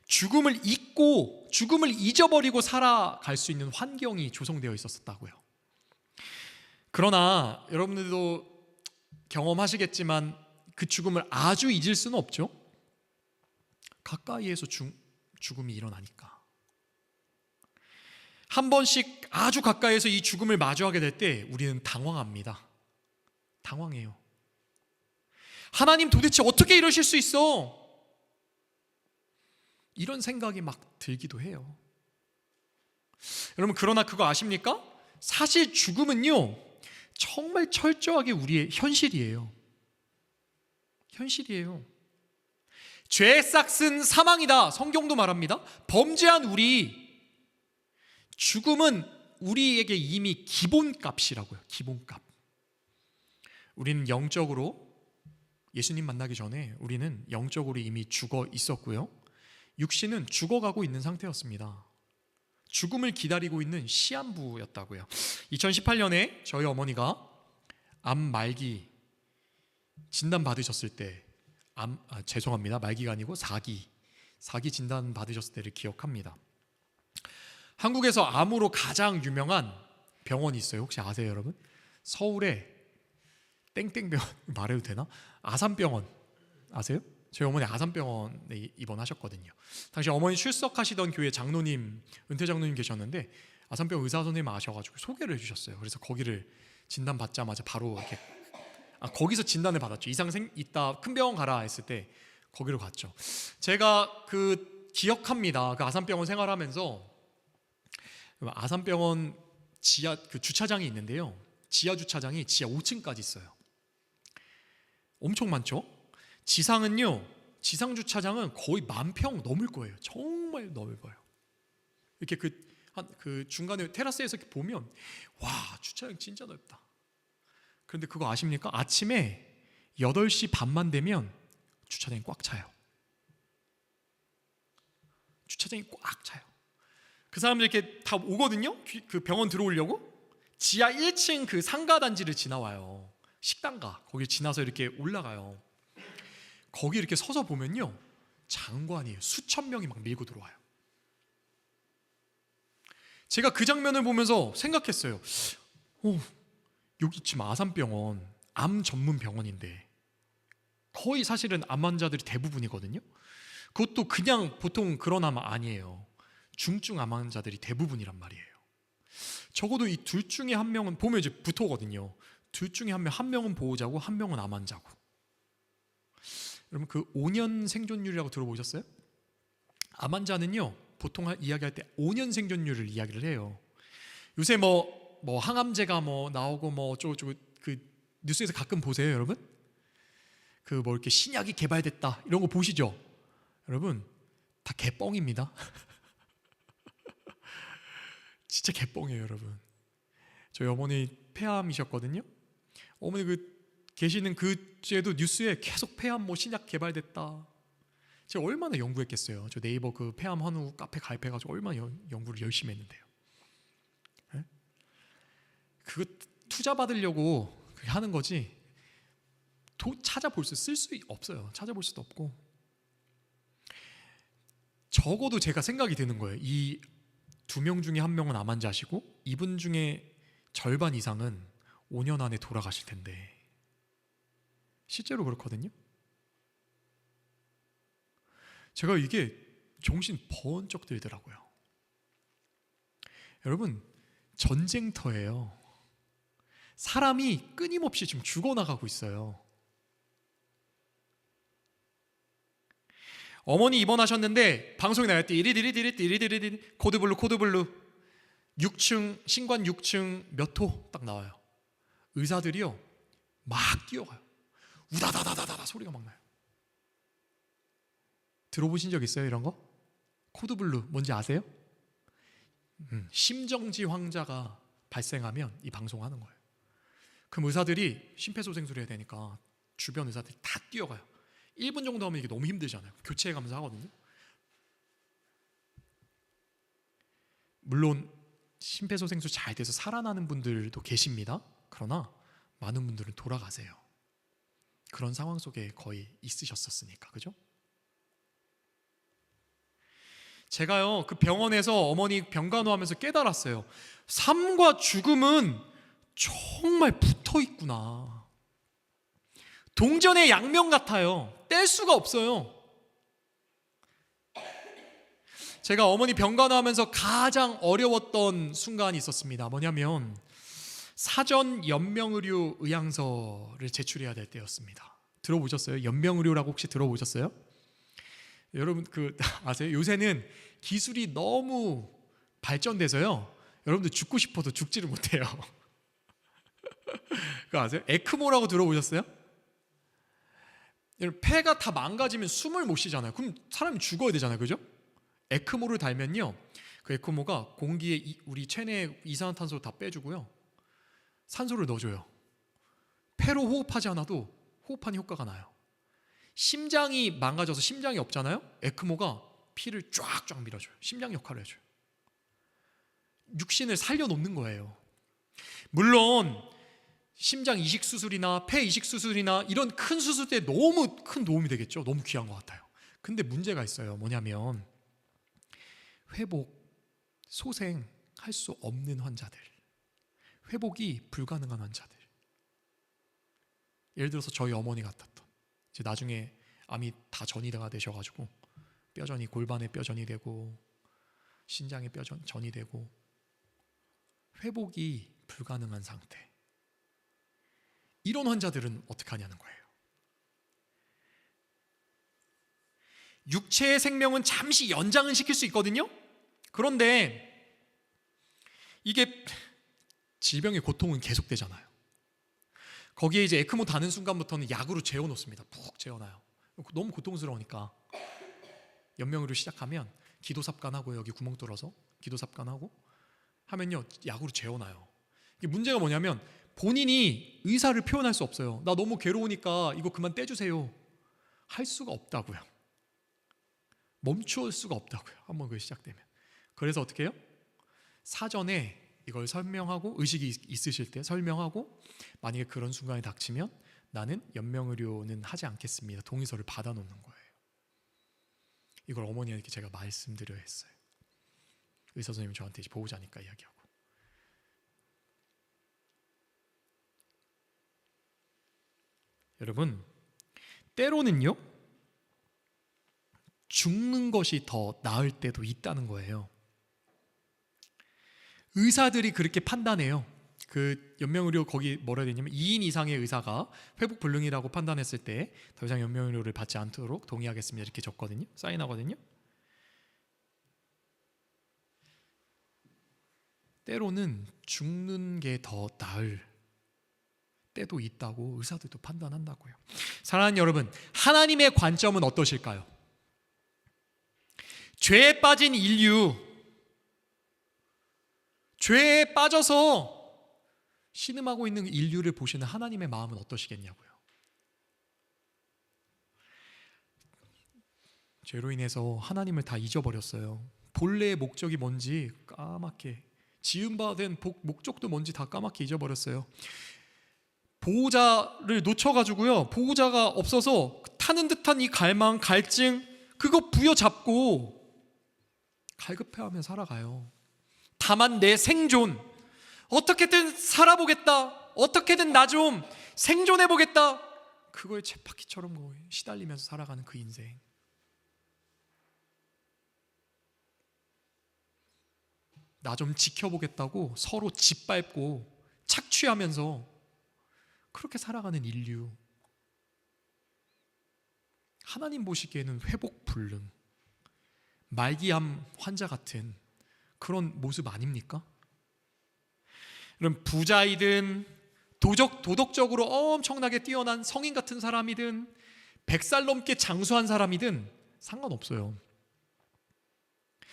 죽음을 잊고 죽음을 잊어버리고 살아갈 수 있는 환경이 조성되어 있었다고요. 그러나 여러분들도 경험하시겠지만 그 죽음을 아주 잊을 수는 없죠. 가까이에서 죽음이 일어나니까. 한 번씩 아주 가까이에서 이 죽음을 마주하게 될 때 우리는 당황합니다. 당황해요. 하나님 도대체 어떻게 이러실 수 있어? 이런 생각이 막 들기도 해요. 여러분, 그러나 그거 아십니까? 사실 죽음은요, 정말 철저하게 우리의 현실이에요. 현실이에요. 죄의 싹은 사망이다. 성경도 말합니다. 범죄한 우리, 죽음은 우리에게 이미 기본값이라고요. 기본값. 우리는 영적으로, 예수님 만나기 전에 우리는 영적으로 이미 죽어 있었고요, 육신은 죽어가고 있는 상태였습니다. 죽음을 기다리고 있는 시한부였다고요. 2018년에 저희 어머니가 암 말기 진단 받으셨을 때, 죄송합니다, 말기가 아니고 사기 진단 받으셨을 때를 기억합니다. 한국에서 암으로 가장 유명한 병원이 있어요. 혹시 아세요, 여러분? 서울에 땡땡병원 말해도 되나? 아산병원 아세요? 저희 어머니 아산병원에 입원하셨거든요. 당시 어머니 출석하시던 교회 장로님, 은퇴 장로님 계셨는데 아산병원 의사 선생님 아셔가지고 소개를 해주셨어요. 그래서 거기를 진단 받자마자 바로 이렇게 거기서 진단을 받았죠. 이상 있다, 큰 병원 가라 했을 때 거기로 갔죠. 제가 기억합니다. 그 아산병원 생활하면서 아산병원 지하 주차장이 있는데요, 지하 주차장이 지하 5층까지 있어요. 엄청 많죠. 지상은요, 지상 주차장은 거의 10,000평 넘을 거예요. 정말 넓어요. 이렇게 그 중간에 테라스에서 이렇게 보면 와, 주차장 진짜 넓다. 그런데 그거 아십니까? 아침에 8시 반만 되면 주차장이 꽉 차요. 주차장이 꽉 차요. 그 사람들 이렇게 다 오거든요. 그 병원 들어오려고 지하 1층 그 상가 단지를 지나와요. 식당가 거기 지나서 이렇게 올라가요. 거기 이렇게 서서 보면요, 장관이에요. 수천 명이 막 밀고 들어와요. 제가 그 장면을 보면서 생각했어요. 여기 지금 아산병원 암 전문 병원인데 거의 사실은 암 환자들이 대부분이거든요. 그것도 그냥 보통 그런 암 아니에요. 중증 암 환자들이 대부분이란 말이에요. 적어도 이 둘 중에 한 명은 보면 이제 붙어거든요. 둘 중에 한 명은 보호자고 한 명은 암 환자고. 여러분, 그 5년 생존율이라고 들어보셨어요? 암 환자는요, 보통 이야기할 때 5년 생존율을 이야기를 해요. 요새 뭐 항암제가 나오고 어쩌고저쩌고 그 뉴스에서 가끔 보세요, 여러분. 그 이렇게 신약이 개발됐다 이런 거 보시죠? 여러분, 다 개뻥입니다. 진짜 개뻥이에요, 여러분. 저희 어머니 폐암이셨거든요. 어머니 계시는 그제도 뉴스에 계속 폐암 신약 개발됐다. 제가 얼마나 연구했겠어요. 저 네이버 그 폐암 환우 카페 가입해가지고 얼마나 연구를 열심히 했는데요. 네? 그거 투자 받으려고 그렇게 하는 거지. 쓸 수 없어요. 찾아볼 수도 없고. 적어도 제가 생각이 드는 거예요. 이 2명 중에 1명은 암 환자시고 이분 중에 절반 이상은 5년 안에 돌아가실 텐데 실제로 그렇거든요. 제가 이게 정신 번쩍 들더라고요. 여러분, 전쟁터예요. 사람이 끊임없이 지금 죽어나가고 있어요. 어머니 입원하셨는데 방송이 나갈 때 이리디리디리 코드블루 6층 신관 6층 몇 호 딱 나와요. 의사들이요 막 뛰어가요. 우다다다다다 소리가 막 나요. 들어보신 적 있어요, 이런 거? 코드블루 뭔지 아세요? 심정지 환자가 발생하면 이 방송하는 거예요. 그럼 의사들이 심폐소생술을 해야 되니까 주변 의사들이 다 뛰어가요. 1분 정도 하면 이게 너무 힘들잖아요. 교체해가면서 하거든요. 물론 심폐소생술 잘 돼서 살아나는 분들도 계십니다. 그러나 많은 분들은 돌아가세요. 그런 상황 속에 거의 있으셨었으니까, 그죠? 제가요 그 병원에서 어머니 병간호하면서 깨달았어요. 삶과 죽음은 정말 붙어 있구나. 동전의 양면 같아요. 뗄 수가 없어요. 제가 어머니 병간호하면서 가장 어려웠던 순간이 있었습니다. 뭐냐면 사전 연명의료 의향서를 제출해야 될 때였습니다. 들어보셨어요? 연명의료라고 혹시 들어보셨어요? 여러분 아세요? 요새는 기술이 너무 발전돼서요. 여러분들 죽고 싶어도 죽지를 못해요. 그거 아세요? 에크모라고 들어보셨어요? 여러분, 폐가 다 망가지면 숨을 못 쉬잖아요. 그럼 사람이 죽어야 되잖아요, 그죠? 에크모를 달면요, 그 에크모가 공기에 우리 체내 이산화탄소를 다 빼주고요, 산소를 넣어줘요. 폐로 호흡하지 않아도 호흡하는 효과가 나요. 심장이 망가져서 심장이 없잖아요. 에크모가 피를 쫙쫙 밀어줘요. 심장 역할을 해줘요. 육신을 살려놓는 거예요. 물론 심장 이식 수술이나 폐 이식 수술이나 이런 큰 수술 때 너무 큰 도움이 되겠죠. 너무 귀한 것 같아요. 근데 문제가 있어요. 뭐냐면 회복, 소생할 수 없는 환자들, 회복이 불가능한 환자들. 예를 들어서 저희 어머니 같았던, 이제 나중에 암이 다 전이가 되셔가지고 뼈전이, 골반에 뼈전이 되고 신장에 뼈전이 되고 회복이 불가능한 상태. 이런 환자들은 어떻게 하냐는 거예요. 육체의 생명은 잠시 연장은 시킬 수 있거든요. 그런데 이게 질병의 고통은 계속되잖아요. 거기에 이제 에크모 다는 순간부터는 약으로 재워놓습니다. 푹 재워놔요. 너무 고통스러우니까 연명으로 시작하면 기도삽관하고 여기 구멍 뚫어서 기도삽관하고 하면요, 약으로 재워놔요. 이게 문제가 뭐냐면 본인이 의사를 표현할 수 없어요. 나 너무 괴로우니까 이거 그만 떼주세요. 할 수가 없다고요. 멈출 수가 없다고요. 한번 그게 시작되면. 그래서 어떻게 해요? 사전에 이걸 설명하고, 의식이 있으실 때 설명하고, 만약에 그런 순간이 닥치면 나는 연명의료는 하지 않겠습니다. 동의서를 받아놓는 거예요. 이걸 어머니에게 제가 말씀드려야 했어요. 의사 선생님이 저한테 이제 보호자니까 이야기하고. 여러분, 때로는요, 죽는 것이 더 나을 때도 있다는 거예요. 의사들이 그렇게 판단해요. 그 연명의료 거기 뭐라 해야 되냐면 2인 이상의 의사가 회복 불능이라고 판단했을 때 더 이상 연명의료를 받지 않도록 동의하겠습니다. 이렇게 적거든요. 사인하거든요. 때로는 죽는 게 더 나을 때도 있다고 의사들도 판단한다고요. 사랑하는 여러분, 하나님의 관점은 어떠실까요? 죄에 빠진 인류, 죄에 빠져서 신음하고 있는 인류를 보시는 하나님의 마음은 어떠시겠냐고요. 죄로 인해서 하나님을 다 잊어버렸어요. 본래의 목적이 뭔지 까맣게, 지음받은 목적도 뭔지 다 까맣게 잊어버렸어요. 보호자를 놓쳐가지고요, 보호자가 없어서 타는 듯한 이 갈망, 갈증, 그거 부여잡고 갈급해하며 살아가요. 다만 내 생존, 어떻게든 살아보겠다, 어떻게든 나 좀 생존해보겠다, 그거에 쳇바퀴처럼 시달리면서 살아가는 그 인생. 나 좀 지켜보겠다고 서로 짓밟고 착취하면서 그렇게 살아가는 인류. 하나님 보시기에는 회복 불능, 말기암 환자 같은 그런 모습 아닙니까? 그럼 부자이든 도덕적으로 엄청나게 뛰어난 성인 같은 사람이든 100살 넘게 장수한 사람이든 상관없어요.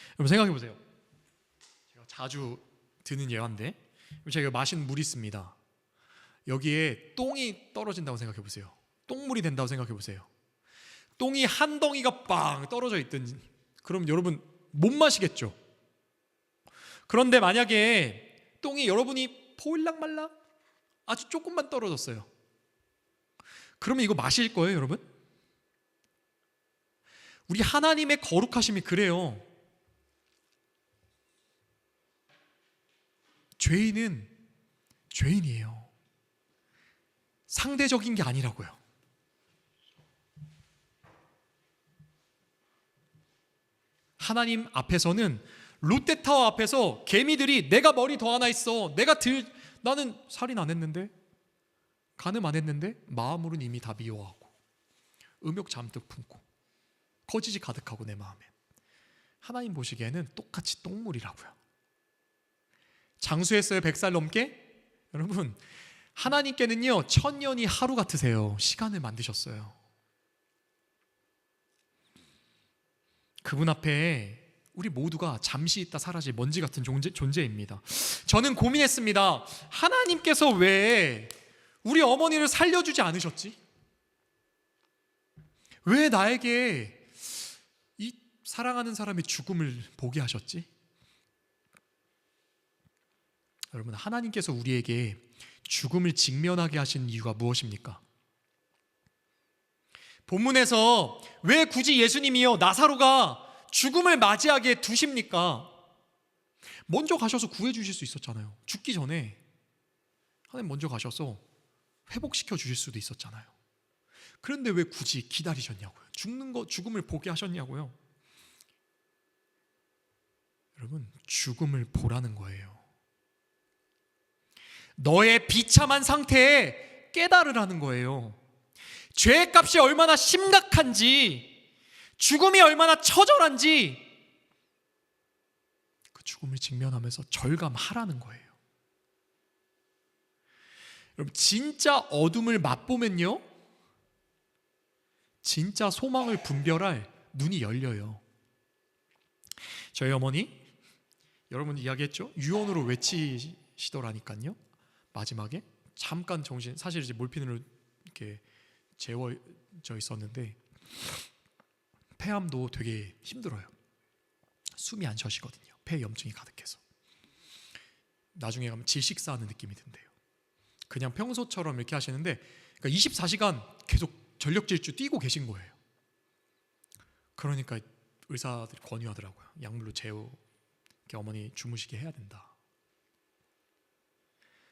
여러분 생각해 보세요. 제가 자주 드는 예화인데, 제가 마신 물이 있습니다. 여기에 똥이 떨어진다고 생각해 보세요. 똥물이 된다고 생각해 보세요. 똥이 한 덩이가 빵 떨어져 있든, 그럼 여러분 못 마시겠죠. 그런데 만약에 똥이 여러분이 포일락말락 아주 조금만 떨어졌어요. 그러면 이거 마실 거예요, 여러분? 우리 하나님의 거룩하심이 그래요. 죄인은 죄인이에요. 상대적인 게 아니라고요. 하나님 앞에서는 롯데타워 앞에서 개미들이 내가 머리 더 하나 있어, 나는 살인 안 했는데, 간음 안 했는데, 마음으로는 이미 다 미워하고 음욕 잔뜩 품고 거짓이 가득하고 내 마음에, 하나님 보시기에는 똑같이 똥물이라고요. 장수했어요 100살 넘게? 여러분, 하나님께는요 1000년이 하루 같으세요. 시간을 만드셨어요. 그분 앞에 우리 모두가 잠시 있다 사라질 먼지 같은 존재입니다. 저는 고민했습니다. 하나님께서 왜 우리 어머니를 살려주지 않으셨지? 왜 나에게 이 사랑하는 사람의 죽음을 보게 하셨지? 여러분, 하나님께서 우리에게 죽음을 직면하게 하신 이유가 무엇입니까? 본문에서 왜 굳이 예수님이요 나사로가 죽음을 맞이하게 두십니까? 먼저 가셔서 구해주실 수 있었잖아요. 죽기 전에 하나님 먼저 가셔서 회복시켜 주실 수도 있었잖아요. 그런데 왜 굳이 기다리셨냐고요? 죽음을 보게 하셨냐고요? 여러분, 죽음을 보라는 거예요. 너의 비참한 상태에 깨달으라는 거예요. 죄의 값이 얼마나 심각한지, 죽음이 얼마나 처절한지 그 죽음을 직면하면서 절감하라는 거예요. 여러분, 진짜 어둠을 맛보면요 진짜 소망을 분별할 눈이 열려요. 저희 어머니, 여러분 이야기했죠? 유언으로 외치시더라니까요. 마지막에 잠깐 정신, 사실 이제 몰핀으로 이렇게 재워져 있었는데 폐암도 되게 힘들어요. 숨이 안 쉬시거든요. 폐에 염증이 가득해서. 나중에 가면 질식사하는 느낌이 든대요. 그냥 평소처럼 이렇게 하시는데, 그러니까 24시간 계속 전력 질주 뛰고 계신 거예요. 그러니까 의사들이 권유하더라고요. 약물로 이렇게 어머니 주무시게 해야 된다.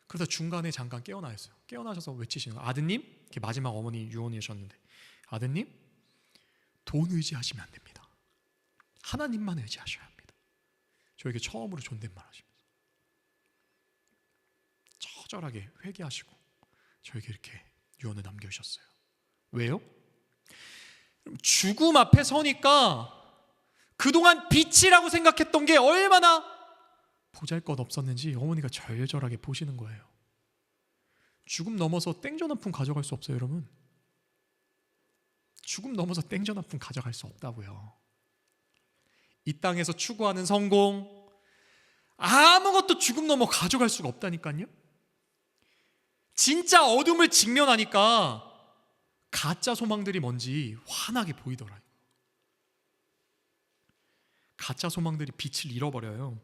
그래서 중간에 잠깐 깨어나셨어요. 깨어나셔서 외치시는 거예요. 아드님, 이렇게 마지막 어머니 유언이셨는데, 아드님, 돈 의지하시면 안 됩니다. 하나님만 의지하셔야 합니다. 저에게 처음으로 존댓말 하시면서 처절하게 회개하시고 저에게 이렇게 유언을 남겨주셨어요. 왜요? 죽음 앞에 서니까 그동안 빛이라고 생각했던 게 얼마나 보잘것없었는지 어머니가 절절하게 보시는 거예요. 죽음 넘어서 땡전 한 푼 가져갈 수 없어요, 여러분. 죽음 넘어서 땡전 한 푼 가져갈 수 없다고요. 이 땅에서 추구하는 성공, 아무것도 죽음 넘어 가져갈 수가 없다니까요. 진짜 어둠을 직면하니까 가짜 소망들이 뭔지 환하게 보이더라고요. 가짜 소망들이 빛을 잃어버려요.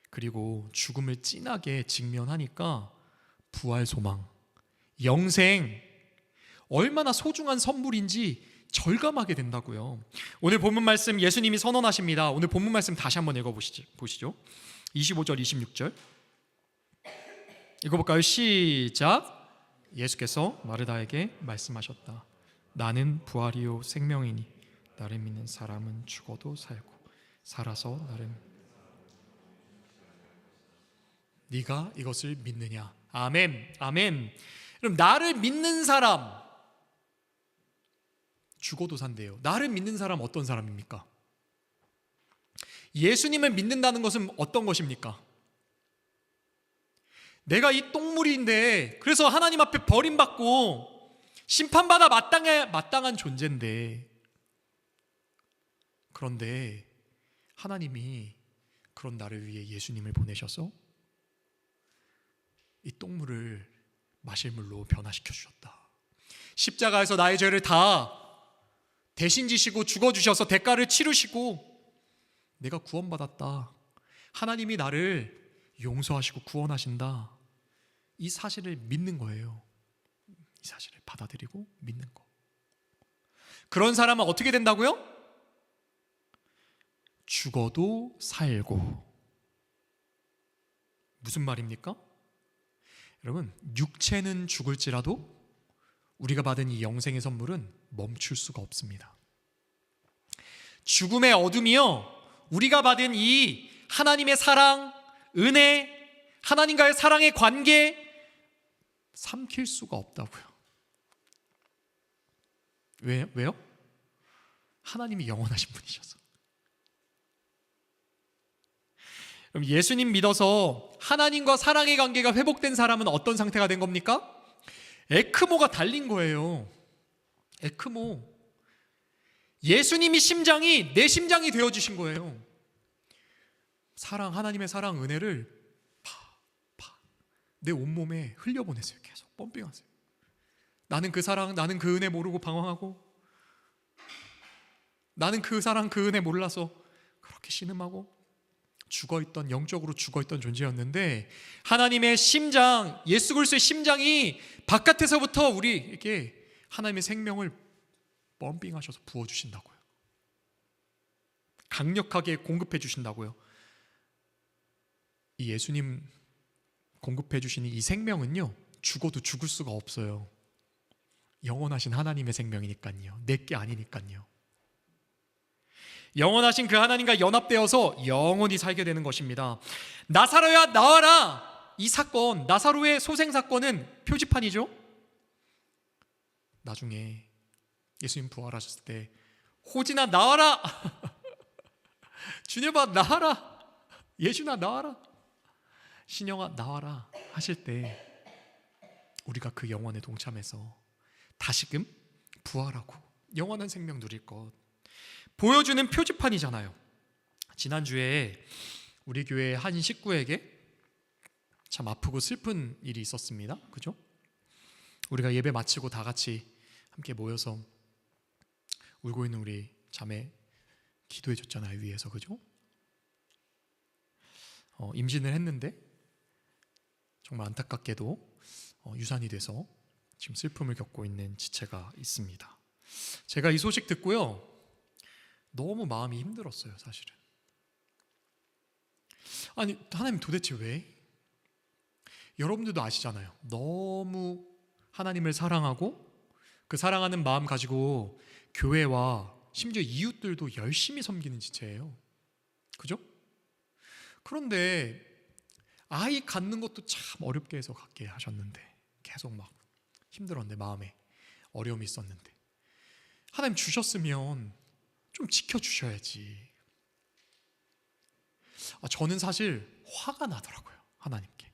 그리고 죽음을 진하게 직면하니까 부활 소망, 영생, 얼마나 소중한 선물인지 절감하게 된다고요. 오늘 본문 말씀 예수님이 선언하십니다. 오늘 본문 말씀 다시 한번 읽어보시죠. 25절 26절 읽어볼까요? 시작. 예수께서 마르다에게 말씀하셨다. 나는 부활이요 생명이니 나를 믿는 사람은 죽어도 살고 살아서 나를. 네가 이것을 믿느냐? 아멘, 아멘. 그럼 나를 믿는 사람 죽어도 산대요. 나를 믿는 사람 어떤 사람입니까? 예수님을 믿는다는 것은 어떤 것입니까? 내가 이 똥물인데, 그래서 하나님 앞에 버림받고 심판받아 마땅한 존재인데, 그런데 하나님이 그런 나를 위해 예수님을 보내셔서 이 똥물을 마실 물로 변화시켜 주셨다. 십자가에서 나의 죄를 다 대신 지시고 죽어주셔서 대가를 치르시고 내가 구원받았다. 하나님이 나를 용서하시고 구원하신다. 이 사실을 믿는 거예요. 이 사실을 받아들이고 믿는 거. 그런 사람은 어떻게 된다고요? 죽어도 살고. 무슨 말입니까? 여러분, 육체는 죽을지라도 우리가 받은 이 영생의 선물은 멈출 수가 없습니다. 죽음의 어둠이요, 우리가 받은 이 하나님의 사랑, 은혜, 하나님과의 사랑의 관계 삼킬 수가 없다고요. 왜요? 하나님이 영원하신 분이셔서. 그럼 예수님 믿어서 하나님과 사랑의 관계가 회복된 사람은 어떤 상태가 된 겁니까? 에크모가 달린 거예요. 에크모. 예수님이 심장이 내 심장이 되어주신 거예요. 사랑, 하나님의 사랑, 은혜를 내 온몸에 흘려보내세요. 계속 펌핑하세요. 나는 그 사랑, 나는 그 은혜 모르고 방황하고, 나는 그 사랑, 그 은혜 몰라서 그렇게 신음하고 죽어있던, 영적으로 죽어있던 존재였는데, 하나님의 심장, 예수 그리스도의 심장이 바깥에서부터 우리에게 하나님의 생명을 펌핑하셔서 부어주신다고요. 강력하게 공급해 주신다고요. 이 예수님 공급해 주시는 이 생명은요, 죽어도 죽을 수가 없어요. 영원하신 하나님의 생명이니까요. 내 게 아니니까요. 영원하신 그 하나님과 연합되어서 영원히 살게 되는 것입니다. 나사로야 나와라! 이 사건, 나사로의 소생 사건은 표지판이죠. 나중에 예수님 부활하셨을 때 호진아 나와라! 주님아 나와라! 예수나 나와라! 신영아 나와라! 하실 때 우리가 그 영원에 동참해서 다시금 부활하고 영원한 생명 누릴 것 보여주는 표지판이잖아요. 지난주에 우리 교회 한 식구에게 참 아프고 슬픈 일이 있었습니다. 그죠? 우리가 예배 마치고 다 같이 함께 모여서 울고 있는 우리 자매 기도해 줬잖아요, 위에서. 그죠? 임신을 했는데 정말 안타깝게도 유산이 돼서 지금 슬픔을 겪고 있는 지체가 있습니다. 제가 이 소식 듣고요, 너무 마음이 힘들었어요, 사실은. 아니, 하나님 도대체 왜? 여러분들도 아시잖아요. 너무 하나님을 사랑하고 그 사랑하는 마음 가지고 교회와 심지어 이웃들도 열심히 섬기는 지체예요. 그죠? 그런데 아이 갖는 것도 참 어렵게 해서 갖게 하셨는데, 계속 막 힘들었는데, 마음에 어려움이 있었는데, 하나님 주셨으면 좀 지켜주셔야지. 저는 사실 화가 나더라고요, 하나님께.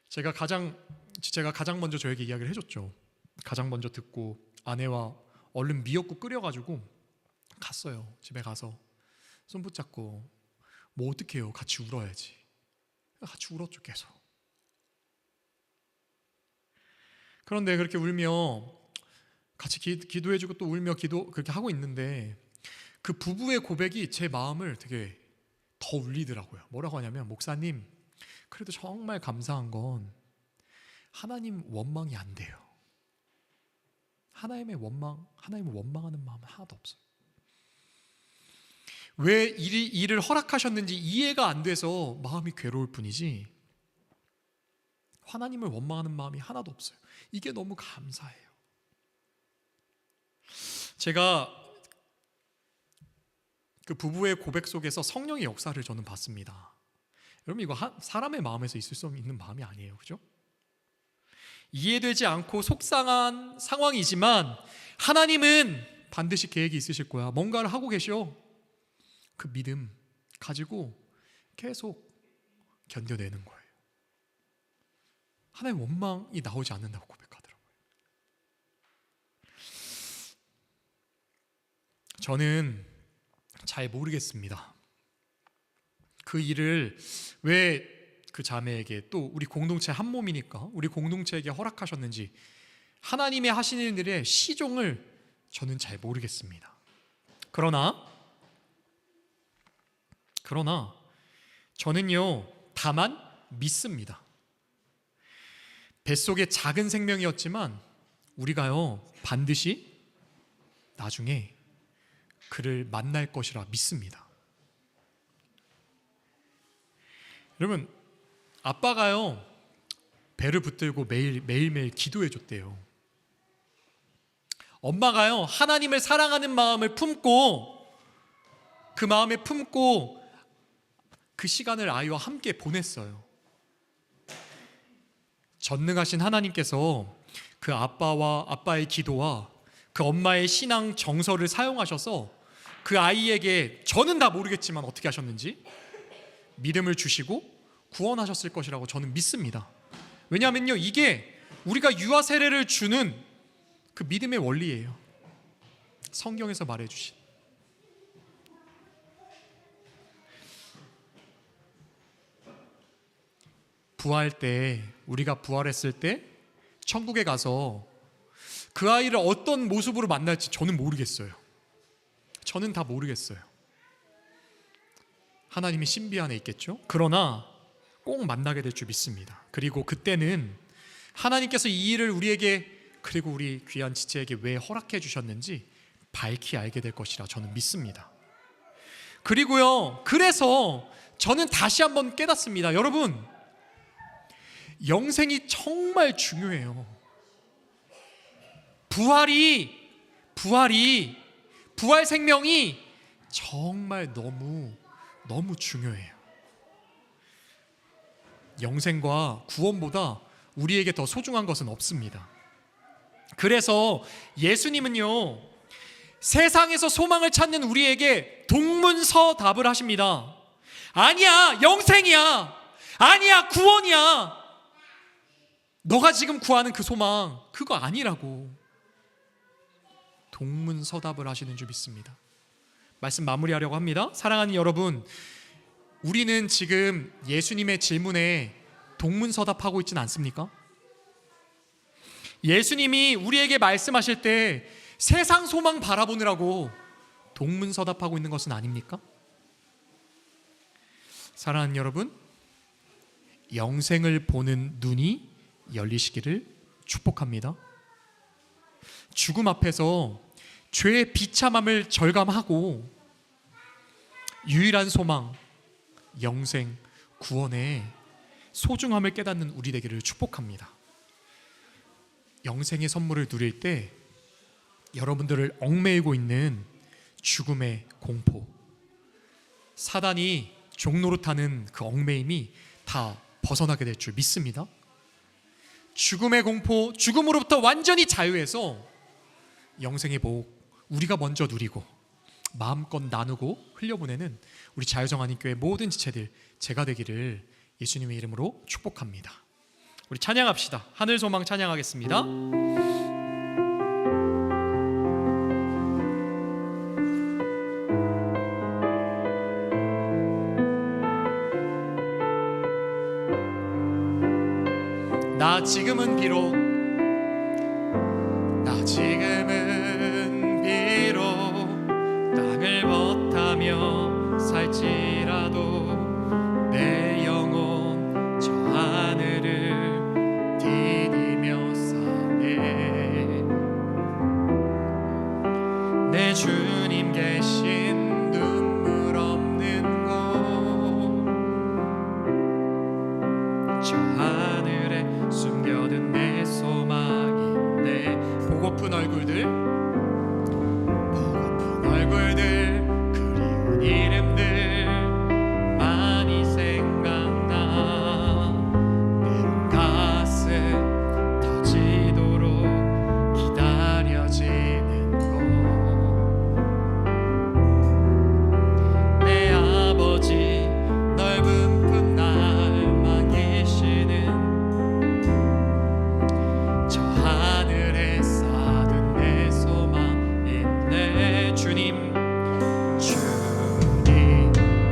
제가 가장 먼저 저에게 이야기를 해줬죠. 가장 먼저 듣고 아내와 얼른 미역국 끓여가지고 갔어요. 집에 가서 손 붙잡고 뭐 어떡해요, 같이 울어야지. 같이 울었죠, 계속. 그런데 그렇게 울며 같이 기도해주고 또 울며 그렇게 하고 있는데, 그 부부의 고백이 제 마음을 되게 더 울리더라고요. 뭐라고 하냐면, 목사님, 그래도 정말 감사한 건 하나님 원망이 안 돼요. 하나님을 원망하는 마음은 하나도 없어요. 왜 일을 허락하셨는지 이해가 안 돼서 마음이 괴로울 뿐이지, 하나님을 원망하는 마음이 하나도 없어요. 이게 너무 감사해요. 제가 그 부부의 고백 속에서 성령의 역사를 저는 봤습니다. 여러분, 이거 사람의 마음에서 있을 수 있는 마음이 아니에요. 그죠? 이해되지 않고 속상한 상황이지만 하나님은 반드시 계획이 있으실 거야. 뭔가를 하고 계셔. 그 믿음 가지고 계속 견뎌내는 거예요. 하나님 원망이 나오지 않는다고 고백하더라고요. 저는 잘 모르겠습니다. 그 일을 왜 그 자매에게, 또 우리 공동체 한 몸이니까 우리 공동체에게 허락하셨는지, 하나님의 하시는 일의 시종을 저는 잘 모르겠습니다. 그러나 저는요, 다만 믿습니다. 뱃속에 작은 생명이었지만 우리가요, 반드시 나중에 그를 만날 것이라 믿습니다. 여러분, 아빠가요, 배를 붙들고 매일매일 기도해 줬대요. 엄마가요 하나님을 사랑하는 마음을 품고 그 마음에 품고 그 시간을 아이와 함께 보냈어요. 전능하신 하나님께서 그 아빠의 기도와 그 엄마의 신앙 정서를 사용하셔서 그 아이에게 저는 다 모르겠지만 어떻게 하셨는지 믿음을 주시고 구원하셨을 것이라고 저는 믿습니다. 왜냐하면요 이게 우리가 유아 세례를 주는 그 믿음의 원리예요. 성경에서 말해주신. 부활 때 우리가 부활했을 때 천국에 가서 그 아이를 어떤 모습으로 만날지 저는 모르겠어요. 저는 다 모르겠어요. 하나님이 신비 안에 있겠죠. 그러나 꼭 만나게 될 줄 믿습니다. 그리고 그때는 하나님께서 이 일을 우리에게 그리고 우리 귀한 지체에게 왜 허락해 주셨는지 밝히 알게 될 것이라 저는 믿습니다. 그리고요 그래서 저는 다시 한번 깨닫습니다. 여러분 영생이 정말 중요해요. 부활 생명이 정말 너무 중요해요. 영생과 구원보다 우리에게 더 소중한 것은 없습니다. 그래서 예수님은요 세상에서 소망을 찾는 우리에게 동문서답을 하십니다. 아니야 영생이야, 아니야 구원이야, 너가 지금 구하는 그 소망 그거 아니라고 동문서답을 하시는 줄 믿습니다. 말씀 마무리하려고 합니다. 사랑하는 여러분, 우리는 지금 예수님의 질문에 동문서답하고 있지는 않습니까? 예수님이 우리에게 말씀하실 때 세상 소망 바라보느라고 동문서답하고 있는 것은 아닙니까? 사랑하는 여러분, 영생을 보는 눈이 열리시기를 축복합니다. 죽음 앞에서 죄의 비참함을 절감하고 유일한 소망, 영생, 구원의 소중함을 깨닫는 우리 되기를 축복합니다. 영생의 선물을 누릴 때 여러분들을 얽매이고 있는 죽음의 공포, 사단이 종노릇하는 그 얽매임이 다 벗어나게 될 줄 믿습니다. 죽음의 공포, 죽음으로부터 완전히 자유해서 영생의 복 우리가 먼저 누리고 마음껏 나누고 흘려보내는 우리 자유정하님교회 모든 지체들 제가 되기를 예수님의 이름으로 축복합니다. 우리 찬양합시다. 하늘소망 찬양하겠습니다. 나 지금은 비록 땅을 벗하며 살지라도 내 영혼 저 하늘을 디디며 사네. 내 주님 계신 눈물 없는 곳, 저 하늘에 숨겨둔 내 소망인데. 보고픈 얼굴들 그리운 이름들 많이 생각나. 때론 가슴 터지도록 기다려지는 것. 내 아버지 넓은 품 날만 계시는 저 하늘에 쌓은 내 소망인데. 주님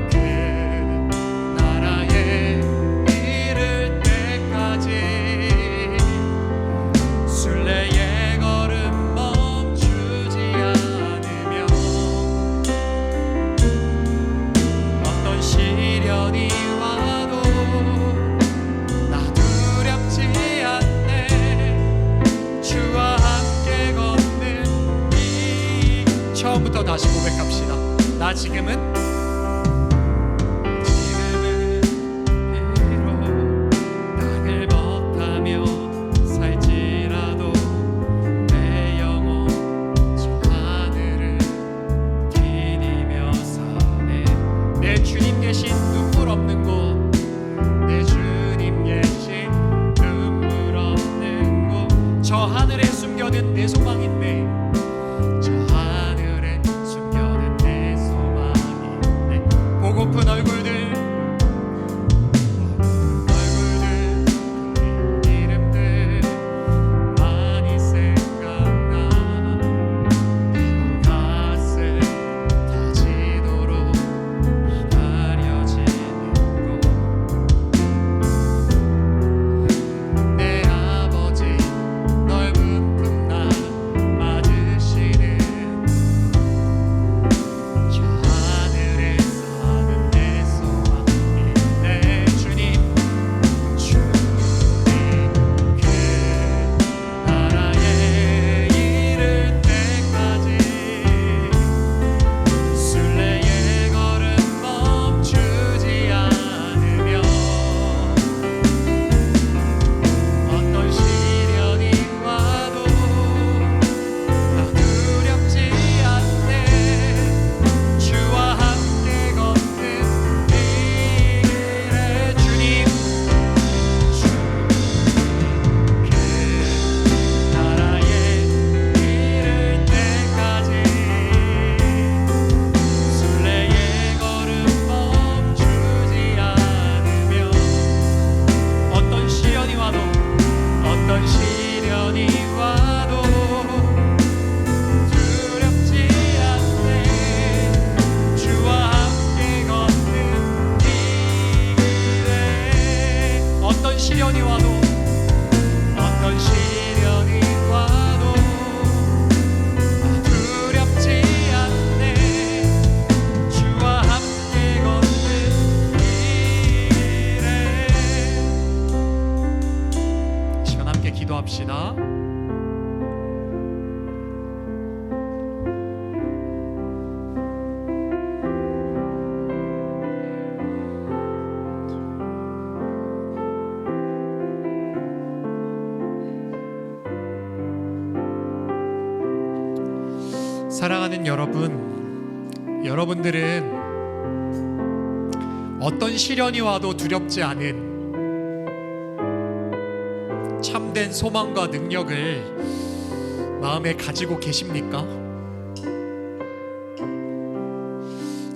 그 나라에 이를 때까지 순례의 걸음 멈추지 않으며 어떤 시련이 와도 나 두렵지 않네. 주와 함께 걷는 이. 처음부터 다시 고백합시다. 나 지금은 비록 땅을 벗하며 살지라도 내 영혼 사랑하는 여러분들은 어떤 시련이 와도 두렵지 않은 참된 소망과 능력을 마음에 가지고 계십니까?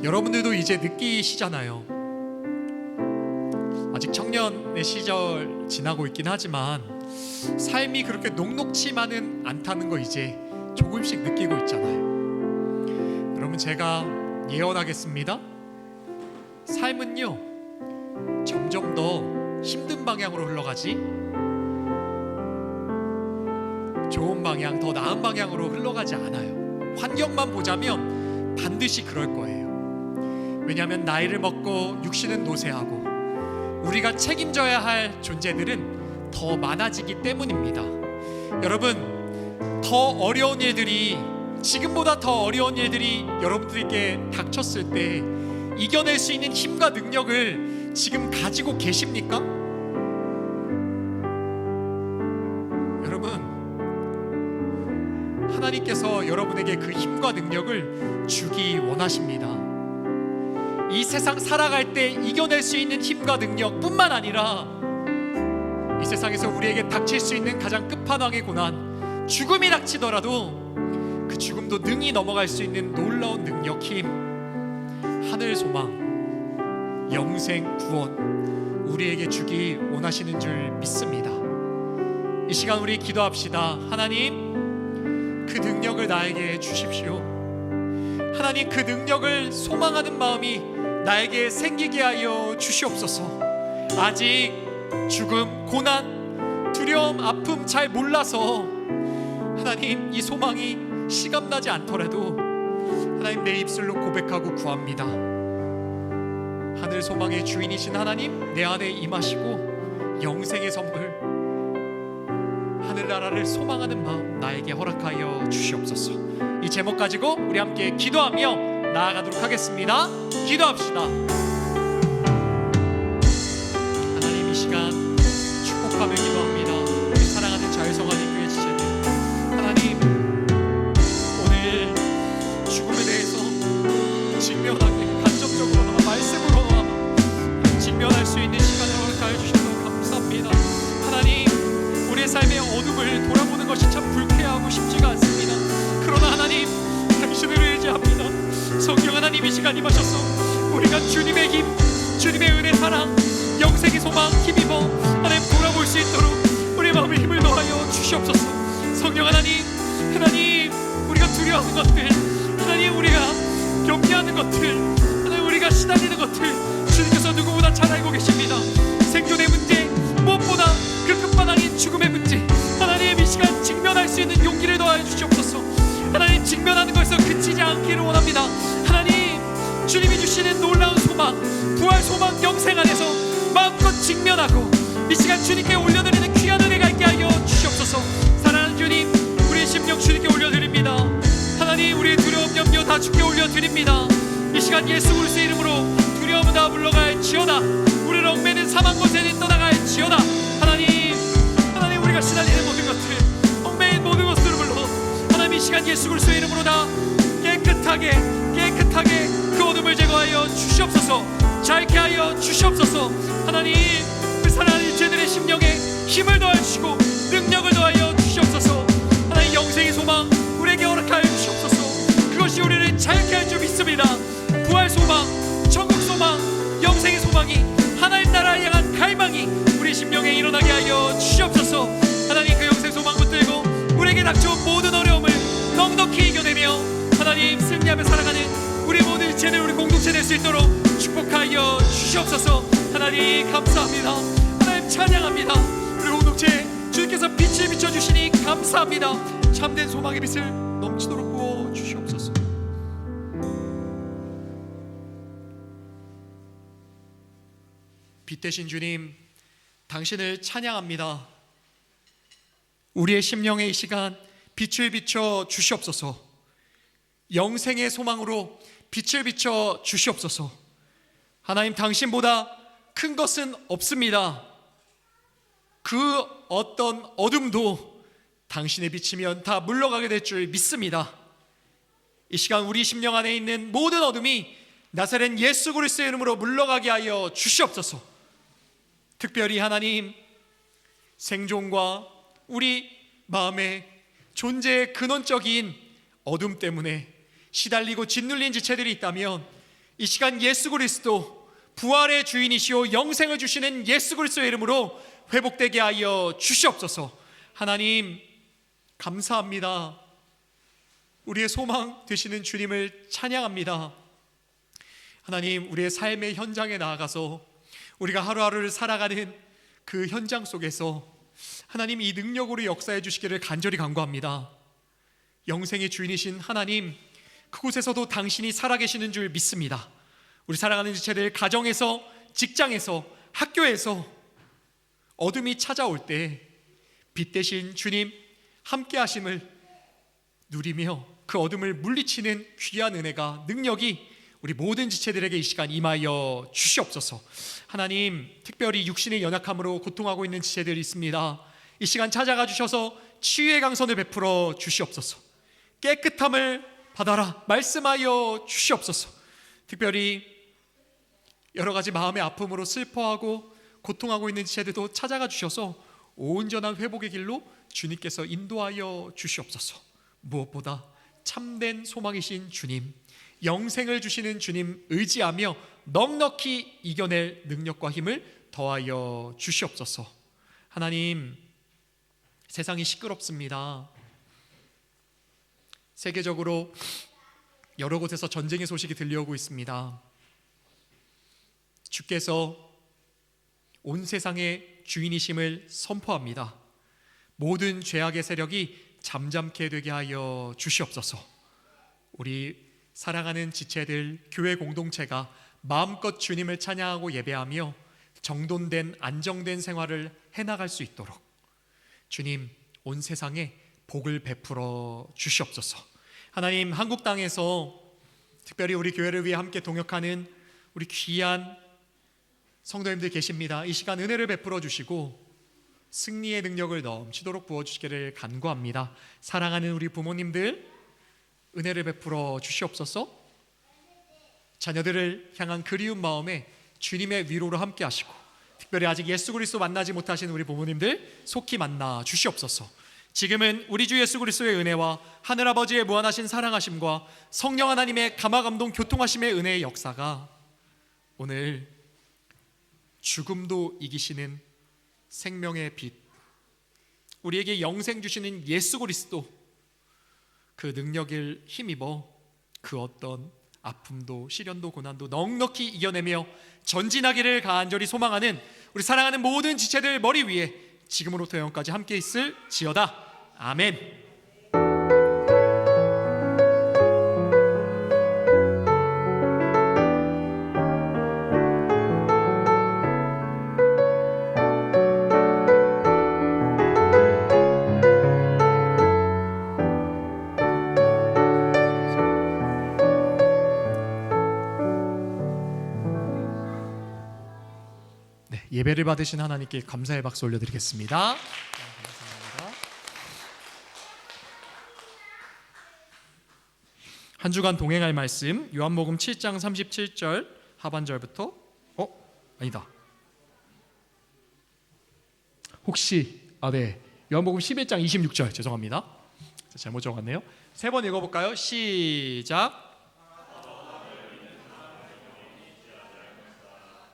여러분들도 이제 느끼시잖아요. 아직 청년의 시절 지나고 있긴 하지만 삶이 그렇게 녹록치만은 않다는 거 이제 조금씩 느끼고 있잖아요. 여러분, 제가 예언하겠습니다. 삶은요, 점점 더 힘든 방향으로 흘러가지 좋은 방향, 더 나은 방향으로 흘러가지 않아요. 환경만 보자면 반드시 그럴 거예요. 왜냐하면 나이를 먹고 육신은 노쇠하고 우리가 책임져야 할 존재들은 더 많아지기 때문입니다. 여러분, 더 어려운 일들이, 지금보다 더 어려운 일들이 여러분들에게 닥쳤을 때 이겨낼 수 있는 힘과 능력을 지금 가지고 계십니까? 여러분, 하나님께서 여러분에게 그 힘과 능력을 주기 원하십니다. 이 세상 살아갈 때 이겨낼 수 있는 힘과 능력뿐만 아니라 이 세상에서 우리에게 닥칠 수 있는 가장 끝판왕의 고난, 죽음이 닥치더라도 그 죽음도 능히 넘어갈 수 있는 놀라운 능력, 힘, 하늘 소망, 영생, 구원 우리에게 주기 원하시는 줄 믿습니다. 이 시간 우리 기도합시다. 하나님, 그 능력을 나에게 주십시오. 하나님, 그 능력을 소망하는 마음이 나에게 생기게 하여 주시옵소서. 아직 죽음, 고난, 두려움, 아픔 잘 몰라서 하나님, 이 소망이 실감나지 않더라도 하나님, 내 입술로 고백하고 구합니다. 하늘 소망의 주인이신 하나님, 내 안에 임하시고 영생의 선물, 하늘나라를 소망하는 마음 나에게 허락하여 주시옵소서. 이 제목 가지고 우리 함께 기도하며 나아가도록 하겠습니다. 기도합시다. 하나님, 이 시간 축복하며 기도합니다. 우리 사랑하는 자유성환이 교회 지체들, 하나님, 오늘 죽음에 대해서 직면하게, 간접적으로나마 말씀으로나마 직면할 수 있는 시간을 허락하여 주셔서 감사합니다. 하나님, 우리의 삶의 어둠을 돌아보는 것이 참 불쾌하고 쉽지가 않습니다. 그러나 하나님, 당신을 의지합니다. 성령 하나님, 이 시간 임하셔서 우리가 주님의 힘, 주님의 은혜, 사랑, 영생의 소망 힘입어 하나님 돌아볼 수 있도록 우리의 마음에 힘을 더하여 주시옵소서. 성령 하나님, 하나님, 우리가 두려워하는 것들, 하나님, 우리가 염려하는 것들, 하나님, 우리가 시달리는 것들 주님께서 누구보다 잘 알고 계십니다. 생존의 문제, 무엇보다 그 끝바닥인 죽음의 문제, 하나님, 이 시간 직면할 수 있는 용기를 더하여 주시옵소서. 하나님, 직면하는 것에서 그치지 않기를 원합니다. 하나님, 주님이 주시는 놀라운 소망, 부활 소망, 영생 안에서 마음껏 직면하고 이 시간 주님께 올려드리는 귀한 은혜가 있게 하여 주시옵소서. 사랑하는 주님, 우리의 심령 주님께 올려드립니다. 하나님, 우리의 두려움, 염려 다 주께 올려드립니다. 이 시간 예수 그리스도의 이름으로 두려움은 다 물러갈지어다. 우리를 얽매는 사망 권세는 떠나갈지어다. 하나님, 하나님, 우리가 시달리는 모든 것들, 얽매인 모든 것들을 물러 하나님, 이 시간 예수 그리스도의 이름으로 다 깨끗하게 그 어둠을 제거하여 주시옵소서. 자유케 하여 주시옵소서. 하나님, 그 사랑하는 죄들의 심령에 힘을 더하여 주시고 능력을 더하여 주시옵소서. 하나님, 영생의 소망 우리에게 허락하여 주시옵소서. 그것이 우리를 자유케 할 줄 믿습니다. 부활 소망, 천국 소망, 영생의 소망이, 하나님 나라를 향한 갈망이 우리 심령에 일어나게 하여 주시옵소서. 하나님, 그 영생 소망 붙들고 우리에게 닥쳐온 모든 어려움을 넉넉히 이겨내며 하나님, 승리하며 살아가는 우리 모든 죄를 우리 공동체 될 수 있도록 축복하여 주시옵소서. 하나님, 감사합니다. 하나님, 찬양합니다. 우리 공동체 주님께서 빛을 비춰주시니 감사합니다. 참된 소망의 빛을 넘치도록 부어 주시옵소서. 빛 대신 주님, 당신을 찬양합니다. 우리의 심령의 이 시간 빛을 비춰 주시옵소서. 영생의 소망으로 빛을 비춰 주시옵소서. 하나님, 당신보다 큰 것은 없습니다. 그 어떤 어둠도 당신의 빛이면 다 물러가게 될 줄 믿습니다. 이 시간 우리 심령 안에 있는 모든 어둠이 나사렛 예수 그리스도의 이름으로 물러가게 하여 주시옵소서. 특별히 하나님, 생존과 우리 마음의 존재의 근원적인 어둠 때문에 시달리고 짓눌린 지체들이 있다면 이 시간 예수 그리스도 부활의 주인이시오 영생을 주시는 예수 그리스도의 이름으로 회복되게 하여 주시옵소서. 하나님 감사합니다. 우리의 소망 되시는 주님을 찬양합니다. 하나님, 우리의 삶의 현장에 나아가서 우리가 하루하루를 살아가는 그 현장 속에서 하나님 이 능력으로 역사해 주시기를 간절히 간구합니다. 영생의 주인이신 하나님, 그곳에서도 당신이 살아계시는 줄 믿습니다. 우리 살아가는 지체들 가정에서, 직장에서, 학교에서 어둠이 찾아올 때 빛 대신 주님 함께 하심을 누리며 그 어둠을 물리치는 귀한 은혜가, 능력이 우리 모든 지체들에게 이 시간 임하여 주시옵소서. 하나님, 특별히 육신의 연약함으로 고통하고 있는 지체들이 있습니다. 이 시간 찾아가 주셔서 치유의 강선을 베풀어 주시옵소서. 깨끗함을 받아라 말씀하여 주시옵소서. 특별히 여러 가지 마음의 아픔으로 슬퍼하고 고통하고 있는 지체들도 찾아가 주셔서 온전한 회복의 길로 주님께서 인도하여 주시옵소서. 무엇보다 참된 소망이신 주님, 영생을 주시는 주님 의지하며 넉넉히 이겨낼 능력과 힘을 더하여 주시옵소서. 하나님, 세상이 시끄럽습니다. 세계적으로 여러 곳에서 전쟁의 소식이 들려오고 있습니다. 주께서 온 세상의 주인이심을 선포합니다. 모든 죄악의 세력이 잠잠케 되게 하여 주시옵소서. 우리 사랑하는 지체들, 교회 공동체가 마음껏 주님을 찬양하고 예배하며 정돈된 안정된 생활을 해나갈 수 있도록 주님 온 세상에 복을 베풀어 주시옵소서. 하나님, 한국 땅에서 특별히 우리 교회를 위해 함께 동역하는 우리 귀한 성도님들 계십니다. 이 시간 은혜를 베풀어 주시고 승리의 능력을 넘치도록 부어주시기를 간구합니다. 사랑하는 우리 부모님들 은혜를 베풀어 주시옵소서. 자녀들을 향한 그리운 마음에 주님의 위로로 함께 하시고, 특별히 아직 예수 그리스도 만나지 못하신 우리 부모님들 속히 만나 주시옵소서. 지금은 우리 주 예수 그리스도의 은혜와 하늘아버지의 무한하신 사랑하심과 성령 하나님의 감화감동 교통하심의 은혜의 역사가 오늘 죽음도 이기시는 생명의 빛, 우리에게 영생 주시는 예수 그리스도, 그 능력을 힘입어 그 어떤 아픔도 시련도 고난도 넉넉히 이겨내며 전진하기를 간절히 소망하는 우리 사랑하는 모든 지체들 머리 위에 지금으로부터 영원까지 함께 있을 지어다. 아멘. 예배를 받으신 하나님께 감사의 박수 올려드리겠습니다. 감사합니다. 한 주간 동행할 말씀 요한복음 7장 37절 하반절부터 아니다. 혹시 요한복음 11장 26절 죄송합니다. 잘못 적었네요. 세 번 읽어볼까요? 시작.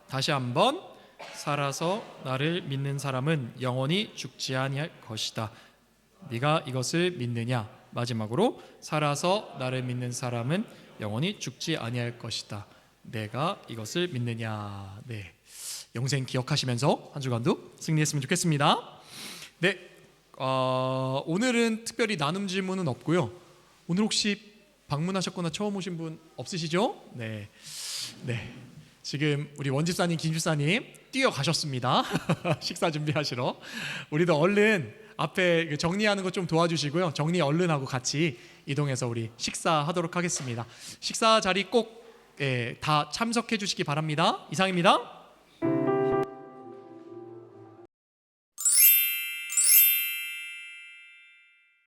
다시 한번. 살아서 나를 믿는 사람은 영원히 죽지 아니할 것이다. 네가 이것을 믿느냐? 마지막으로 살아서 나를 믿는 사람은 영원히 죽지 아니할 것이다. 내가 이것을 믿느냐? 네, 영생 기억하시면서 한 주간도 승리했으면 좋겠습니다. 네, 오늘은 특별히 나눔 질문은 없고요. 오늘 혹시 방문하셨거나 처음 오신 분 없으시죠? 네. 지금 우리 원집사님, 김집사님 뛰어가셨습니다. 식사 준비하시러. 우리도 얼른 앞에 정리하는 거 좀 도와주시고요. 정리 얼른 하고 같이 이동해서 우리 식사하도록 하겠습니다. 식사 자리 꼭 다 참석해 주시기 바랍니다. 이상입니다.